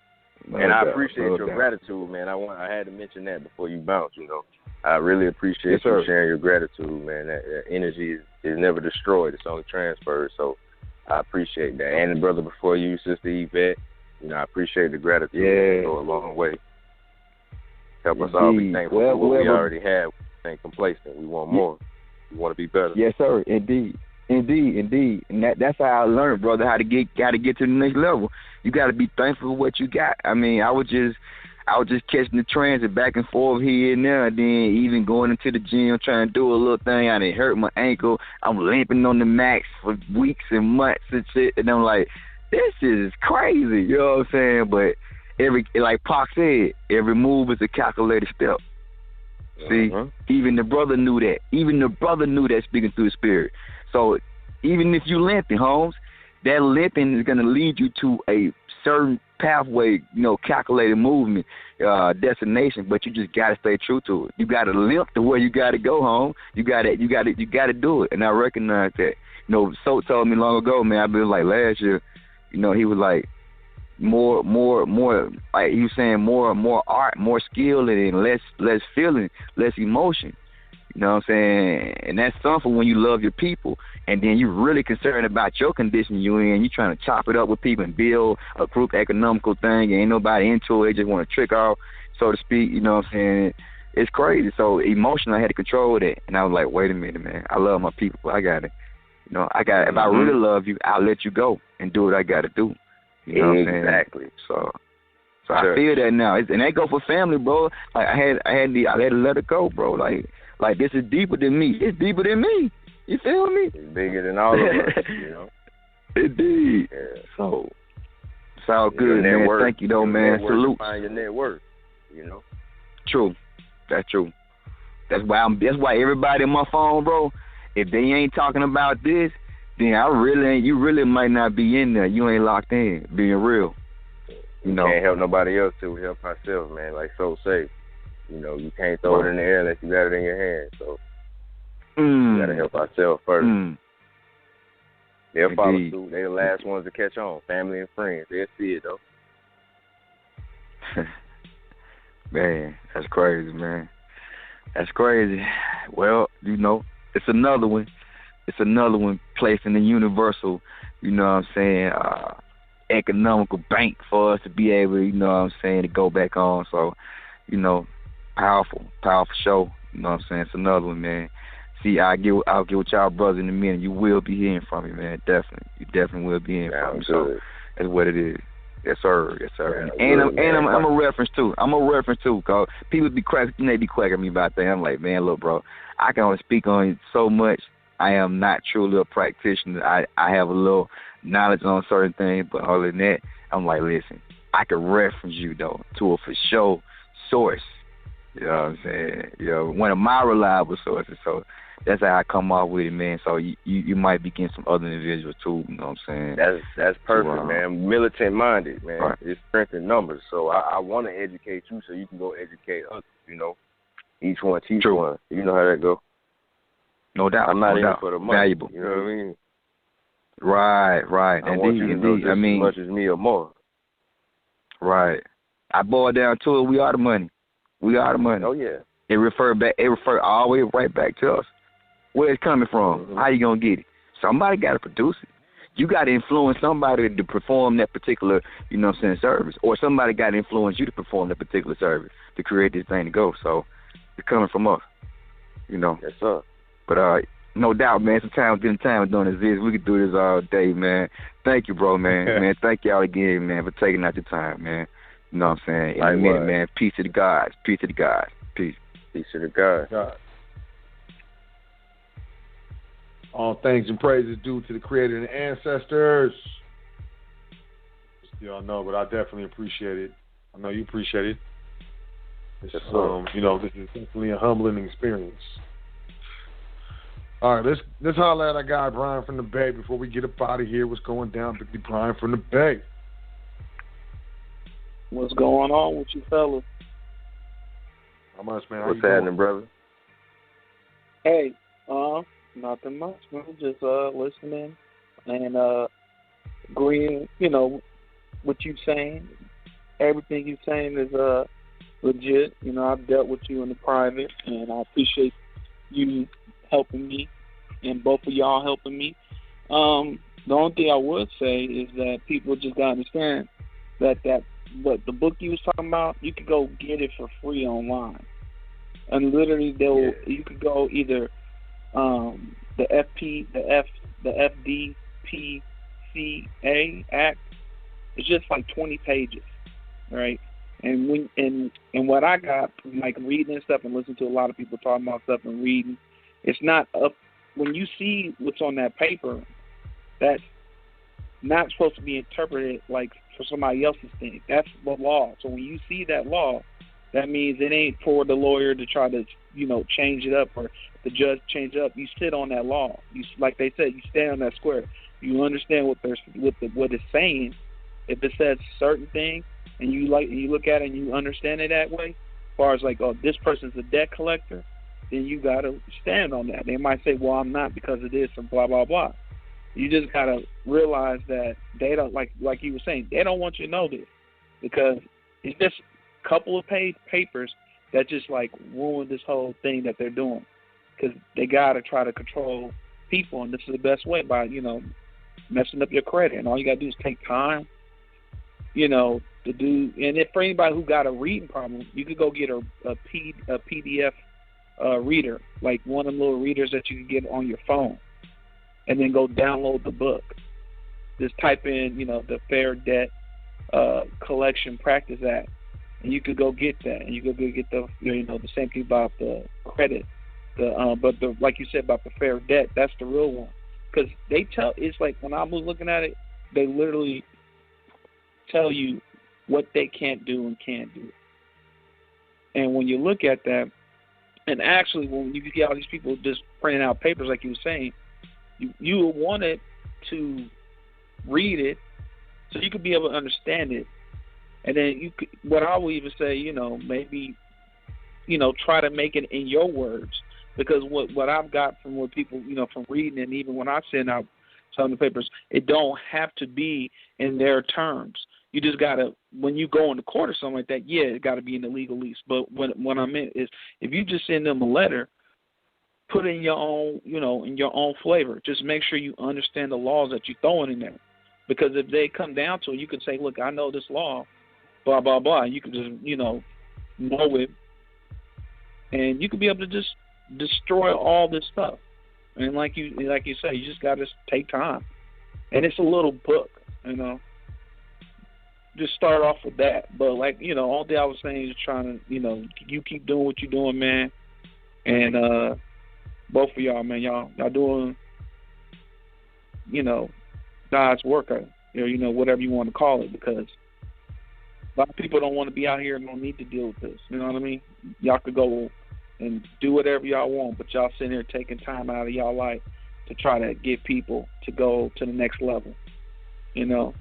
No and doubt. I appreciate your gratitude, man. I had to mention that before you bounce. You know, I really appreciate you sharing your gratitude, man. That energy is never destroyed; it's only transferred. So I appreciate that. And the brother before you, Sister Yvette, you know, I appreciate the gratitude. Yeah. It go a long way. Help us all be thankful for what we already have. We ain't complacent. We want more. We want to be better. Yes, sir. Indeed. And that's how I learned, brother, how to get to the next level. You got to be thankful for what you got. I mean, I was just catching the transit back and forth here and there, and then even going into the gym trying to do a little thing. I done hurt my ankle. I'm limping on the max for weeks and months and shit. And I'm like, this is crazy. You know what I'm saying? But like Pac said, every move is a calculated step. See, even the brother knew that. Even the brother knew that speaking through the Spirit. So even if you limping, Holmes, that limping is going to lead you to a certain pathway, calculated movement, destination. But you just got to stay true to it. You got to limp to where you got to go home. You got to do it. And I recognize that. So told me long ago, man. I've been like last year. He was like more. Like he was saying more art, more skill, and less feeling, less emotion. You know what I'm saying? And that's something when you love your people, and then you're really concerned about your condition you're in. You're trying to chop it up with people and build a group economical thing. Ain't nobody into it. Just want to trick off, so to speak. You know what I'm saying? It's crazy. So emotionally, I had to control that, and I was like, wait a minute, man. I love my people. I got it. I got it. If I really love you, I'll let you go and do what I got to do. You know what I'm saying? Exactly. So I feel that now, and that go for family, bro. Like I had to let it go, bro. Like this is deeper than me. It's deeper than me. You feel me? It's bigger than all of us. Indeed. Yeah. So it's all good, man. Thank you, though, man. Salute. Find your network. True. That's true. That's why everybody on my phone, bro. If they ain't talking about this, then you really might not be in there. You ain't locked in, being real. You can't help nobody else till we help ourselves, man. Like so say, you can't throw it in the air unless you got it in your hand. So we gotta help ourselves first. They'll follow suit. They're the last ones to catch on. Family and friends, they'll see it though. Man, that's crazy, man. That's crazy. Well, it's another one. It's another one placed in the universal, economical bank for us to be able, to go back on. So, powerful show. It's another one, man. See, I'll get with y'all brothers in a minute. You will be hearing from me, man. Definitely. You definitely will be hearing from me. So that's what it is. Yes, sir. Yes, sir. Yeah, I'm a reference too. Cause people be cracking me about that. I'm like, man, look, bro, I can only speak on it so much. I am not truly a practitioner. I have a little knowledge on certain things, but other than that, I'm like, listen, I can reference you though to a for sure source. You know what I'm saying? One of my reliable sources. So that's how I come off with it, man. So you might be getting some other individuals too. You know what I'm saying? That's perfect, man. Militant minded, man. Right. It's strength in numbers. So I want to educate you, so you can go educate others. Each one teach one. You know how that go. No doubt. I'm not in it for the money. Valuable. You know what I mean? Right. I want you to know just as much as me or more. Right. I boil down to it. We are the money. Oh yeah. It refer all the way right back to us. Where it's coming from? How you gonna get it? Somebody got to produce it. You got to influence somebody to perform that particular, service, or somebody got to influence you to perform that particular service to create this thing to go. So it's coming from us. Yes, sir. But no doubt, man. Sometimes getting time doing this, we could do this all day, man. Thank you, bro, man. Man, thank y'all again, man, for taking out your time, man. You know what I'm saying? In a minute, man. Peace to the gods. Peace to the gods. Peace. Peace to the gods. All thanks and praises due to the Creator and the ancestors. Y'all know, but I definitely appreciate it. I know you appreciate it. This is definitely a humbling experience. All right, let's holler at our guy Brian from the Bay before we get up out of here. What's going down, Big Brian from the Bay? What's going on with you fellas? How much, man? What's happening, brother? Hey, nothing much, man. Just listening and agreeing, what you saying. Everything you saying is legit. I've dealt with you in the private, and I appreciate you helping me, and both of y'all helping me. The only thing I would say is that people just gotta understand that what the book you was talking about, you could go get it for free online, and literally you could go either the FDPCA Act. It's just like 20 pages, right? And what I got from like reading and stuff and listening to a lot of people talking about stuff and reading, it's not up. When you see what's on that paper, that's not supposed to be interpreted like for somebody else's thing. That's the law. So when you see that law, That means it ain't for the lawyer to try to, change it up or the judge change it up. You sit on that law. You, like they said, you stand on that square. You understand what it's saying. If it says certain thing and you look at it and you understand it that way, as far as like, oh, this person's a debt collector, then you gotta stand on that. They might say, well, I'm not because of this and blah blah blah. You just gotta realize that they don't like you were saying, they don't want you to know this because it's just a couple of papers that just like ruin this whole thing that they're doing because they gotta try to control people, and this is the best way by messing up your credit. And all you gotta do is take time, to do. And if for anybody who got a reading problem, you could go get a PDF reader, like one of them little readers that you can get on your phone, and then go download the book. Just type in, the Fair Debt Collection Practice Act, and you could go get that, and you could go get the, the same thing about the credit, but like you said about the fair debt, that's the real one, because it's like when I was looking at it, they literally tell you what they can't do and can do, and when you look at that, and actually when you get all these people just printing out papers like you were saying, you wanted to read it so you could be able to understand it. And then you could, what I will even say, maybe, try to make it in your words, because what I've got from what people, from reading, and even when I send out some of the papers, it don't have to be in their terms. You just gotta, when you go into court or something like that, yeah, it got to be in the legalese. But what I meant is, if you just send them a letter, put in your own, in your own flavor. Just make sure you understand the laws that you're throwing in there, because if they come down to it, you can say, look, I know this law, blah, blah, blah. You can just, know it. And you can be able to just destroy all this stuff. And like you say, you just got to take time. And it's a little book, Just start off with that. But, all day I was saying is trying to, you keep doing what you're doing, man. And both of y'all, man, y'all doing, God's work, whatever you want to call it, because a lot of people don't want to be out here and don't need to deal with this. You know what I mean? Y'all could go and do whatever y'all want, but y'all sitting there taking time out of y'all life to try to get people to go to the next level, And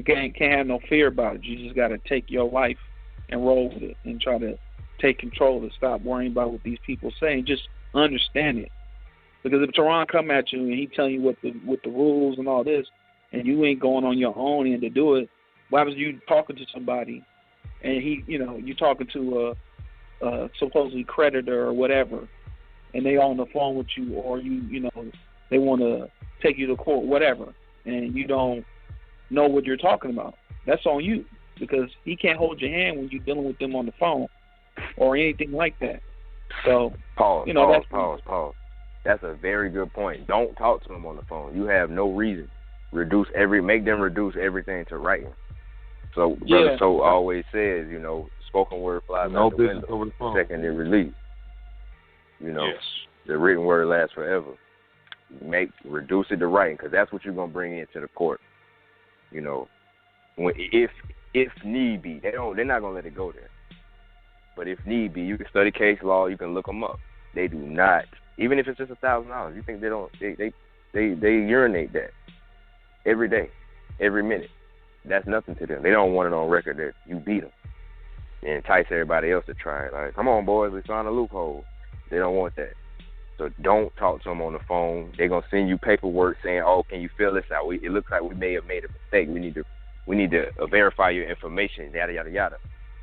can't have no fear about it. You just got to take your life and roll with it and try to take control and stop worrying about what these people say and just understand it. Because if Toran come at you and he telling you what the rules and all this, and you ain't going on your own end to do it, why was you talking to somebody and you talking to a supposedly creditor or whatever, and they on the phone with you, or they want to take you to court, whatever, and you don't know what you're talking about? That's on you, because he can't hold your hand when you're dealing with them on the phone or anything like that. So pause. That's a very good point. Don't talk to them on the phone. You have no reason. Make them reduce everything to writing. So Brother So always says, spoken word flies out the window. Over the phone. Second in release. Yes. The written word lasts forever. Reduce it to writing, because that's what you're gonna bring into the court. If need be, they're not gonna let it go there. But if need be, you can study case law. You can look them up. They do not, even if it's just $1,000. You think they don't? They urinate that every day, every minute. That's nothing to them. They don't want it on record that you beat them and entice everybody else to try it. Like, come on, boys, let's find a loophole. They don't want that. So don't talk to them on the phone. They're gonna send you paperwork saying, "Oh, can you fill this out? It looks like we may have made a mistake. We need to verify your information." Yada yada yada.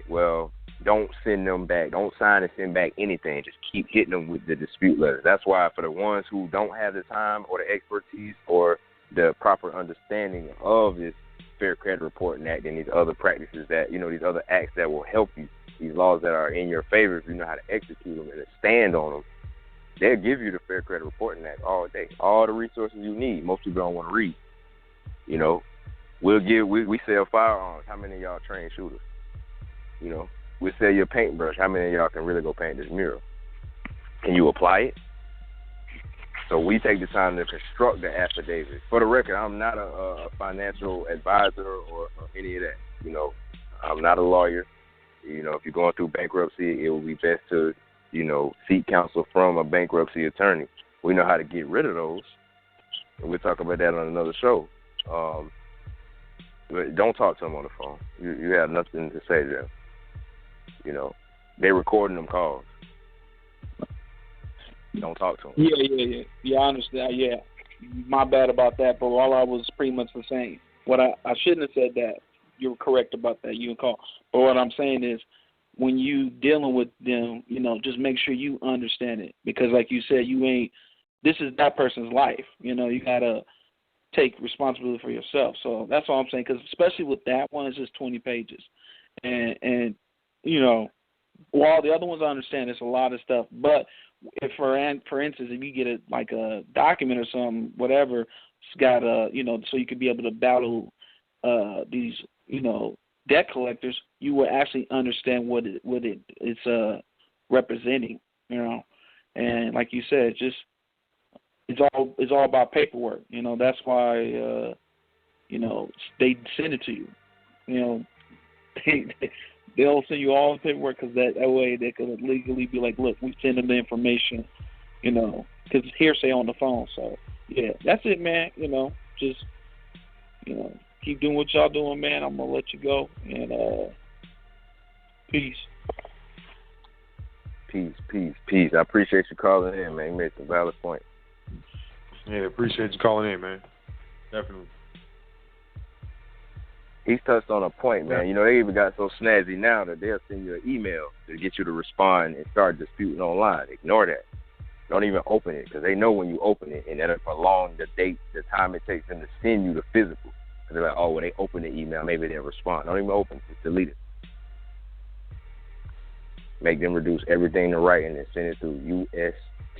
Well, don't send them back. Don't sign and send back anything. Just keep hitting them with the dispute letters. That's why for the ones who don't have the time or the expertise or the proper understanding of this Fair Credit Reporting Act and these other practices that, these other acts that will help you, these laws that are in your favor if you know how to execute them and stand on them, they'll give you the Fair Credit Reporting Act all day, all the resources you need. Most people don't want to read. We sell firearms. How many of y'all train shooters? We sell you a paintbrush. How many of y'all can really go paint this mural? Can you apply it? So we take the time to construct the affidavit. For the record, I'm not a financial advisor or any of that. I'm not a lawyer. You know, if you're going through bankruptcy, it would be best to, you know, seek counsel from a bankruptcy attorney. We know how to get rid of those, and we'll talk about that on another show. But don't talk to them on the phone. You have nothing to say to them. You know, they're recording them calls. Don't talk to them. Yeah, I understand. Yeah, my bad about that, but all I was pretty much the same. What I shouldn't have said that. You're correct about that. You can call. But what I'm saying is, when you dealing with them, you know, just make sure you understand it, because like you said, this is that person's life. You know, you gotta take responsibility for yourself. So that's all I'm saying, because especially with that one, it's just 20 pages. And you know, while the other ones I understand, it's a lot of stuff. But if for instance, if you get a document or something, whatever, it's got you know, so you could be able to battle these, you know, debt collectors, you will actually understand what it's representing, you know. And like you said, it's all about paperwork. You know, that's why you know, they send it to you. You know, they'll send you all the paperwork, because that way they can legally be like, look, we send them the information. You know, because it's hearsay on the phone. So yeah, that's it, man. You know, just, you know, keep doing what y'all doing, man. I'm gonna let you go, and peace. Peace. I appreciate you calling in, man. You made some valid points. Yeah, appreciate you calling in, man. Definitely. He's touched on a point, man. You know, they even got so snazzy now that they'll send you an email to get you to respond and start disputing online. Ignore that. Don't even open it, because they know when you open it, and that'll prolong the time it takes them to send you the physical. Because they're like, oh, well, they open the email, maybe they'll respond. Don't even open it. Just delete it. Make them reduce everything to writing and send it through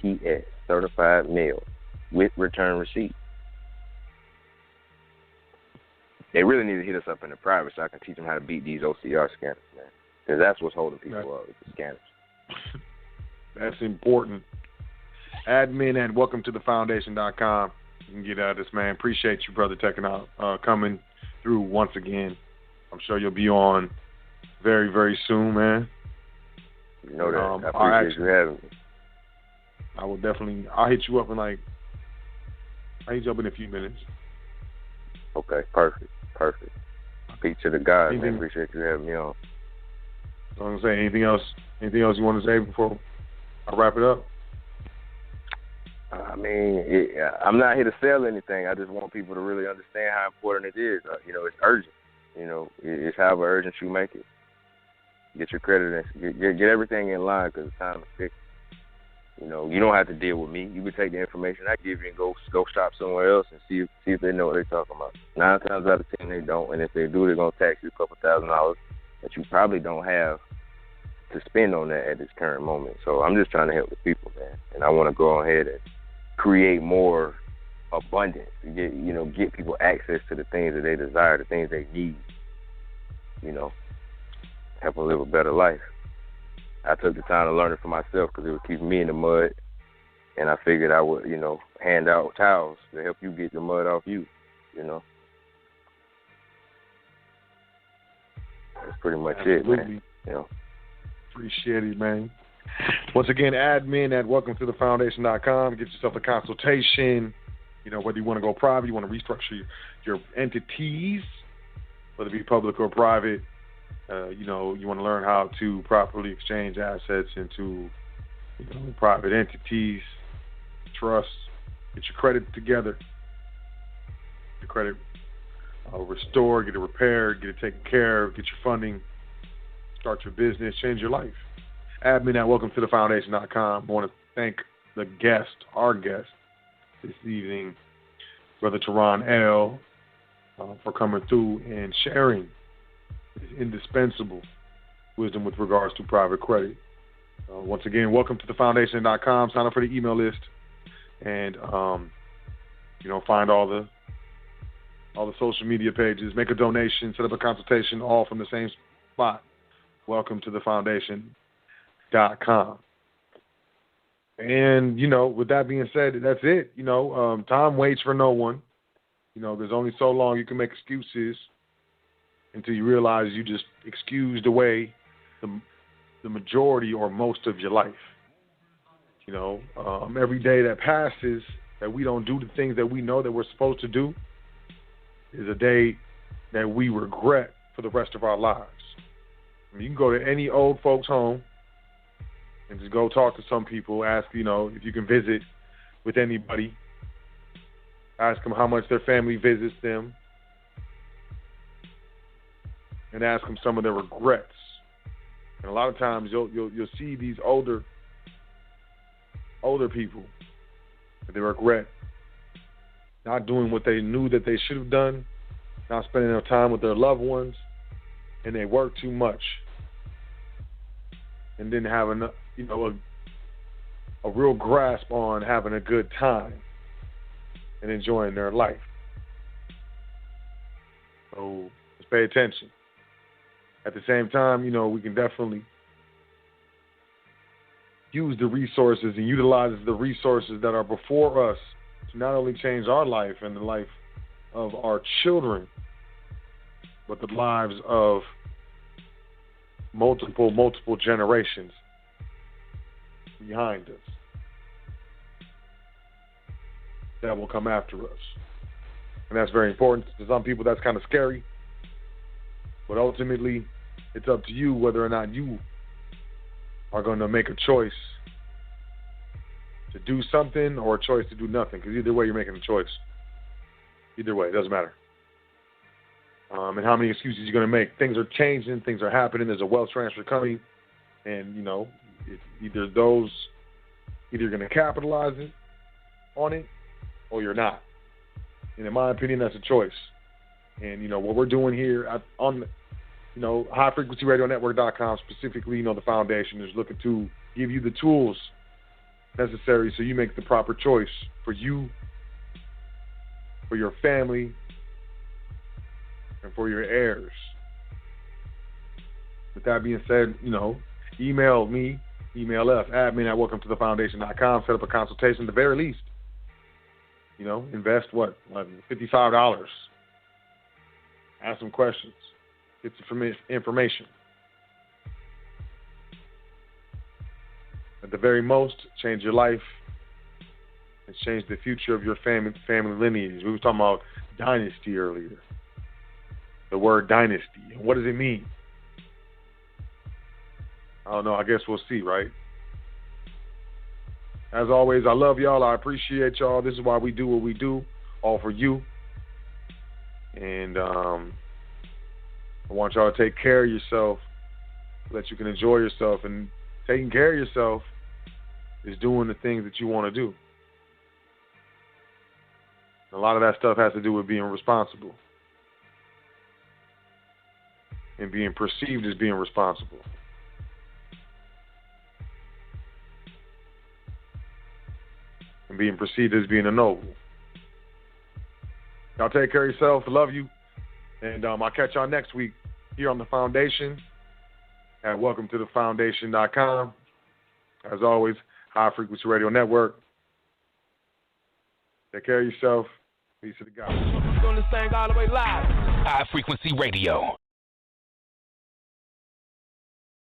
USPS, certified mail, with return receipt. They really need to hit us up in the private so I can teach them how to beat these OCR scanners, man. Because that's what's holding people up, the scanners. That's important. Admin at welcometothefoundation.com. You can get out of this, man. Appreciate you, Brother Tekkenau, coming through once again. I'm sure you'll be on very, very soon, man. You know that. I appreciate you having me. I will definitely. I'll hit you up in a few minutes. Okay, perfect. Speak to the guys, man. Appreciate you having me on. So I'm saying, anything else you want to say before I wrap it up? I mean, I'm not here to sell anything. I just want people to really understand how important it is. You know, it's urgent. You know, it's however urgent you make it. Get your credit and get everything in line, because it's time to fix it. You know, you don't have to deal with me. You can take the information I give you and go shop somewhere else and see if they know what they're talking about. 9 times out of 10 they don't, and if they do, they're gonna tax you a couple $1,000 that you probably don't have to spend on that at this current moment. So I'm just trying to help the people, man, and I want to go ahead and create more abundance to get people access to the things that they desire, the things they need. You know, help them live a better life. I took the time to learn it for myself because it was keeping me in the mud, and I figured I would, hand out towels to help you get the mud off you, That's pretty much Absolutely. it, man. Appreciate it, man. Once again, admin at welcometothefoundation.com. Get yourself a consultation. Whether you want to go private, you want to restructure your entities, whether it be public or private. You want to learn how to properly exchange assets into private entities, trusts, get your credit together, your credit restored, get it repaired, get it taken care of, get your funding, start your business, change your life. Admin at welcometothefoundation.com. I want to thank our guest this evening, Brother Toran L., for coming through and sharing his indispensable wisdom with regards to private credit. Once again, welcome to thefoundation.com. Sign up for the email list and find all the social media pages. Make a donation, set up a consultation, all from the same spot. Welcome to thefoundation.com. And with that being said, that's it. Time waits for no one. There's only so long you can make excuses until you realize you just excused away the majority or most of your life. You know, every day that passes that we don't do the things that we know that we're supposed to do is a day that we regret for the rest of our lives. I mean, you can go to any old folks' home and just go talk to some people, ask, you know, if you can visit with anybody, ask them how much their family visits them, and ask them some of their regrets. And a lot of times you'll see these older people that they regret not doing what they knew that they should have done, not spending enough time with their loved ones, and they work too much and didn't have enough, you know, a real grasp on having a good time and enjoying their life. So let's pay attention. At the same time, you know, we can definitely use the resources and utilize the resources that are before us to not only change our life and the life of our children, but the lives of multiple generations behind us that will come after us. And that's very important. To some people, that's kind of scary. But ultimately, it's up to you whether or not you are going to make a choice to do something or a choice to do nothing. Because either way, you're making a choice. Either way, it doesn't matter. And how many excuses you're going to make. Things are changing. Things are happening. There's a wealth transfer coming. And, you know, either you're going to capitalize on it or you're not. And in my opinion, that's a choice. And, you know, what we're doing here on, you know, highfrequencyradionetwork.com specifically, you know, the foundation is looking to give you the tools necessary so you make the proper choice for you, for your family, and for your heirs. With that being said, you know, email me, email us, admin@welcometothefoundation.com, set up a consultation at the very least. You know, invest $55. Ask some questions. Get some information. At the very most, change your life and change the future of your family lineage. We were talking about dynasty earlier. The word dynasty. What does it mean? I don't know. I guess we'll see, right? As always, I love y'all. I appreciate y'all. This is why we do what we do, all for you. And I want y'all to take care of yourself so that you can enjoy yourself. And taking care of yourself is doing the things that you want to do. And a lot of that stuff has to do with being responsible and being perceived as being responsible. And being perceived as being a noble. Y'all take care of yourself. Love you. And I'll catch y'all next week here on The Foundation at welcometothefoundation.com. As always, High Frequency Radio Network. Take care of yourself. Peace to the God. We're doing this thing all the way live. High Frequency Radio.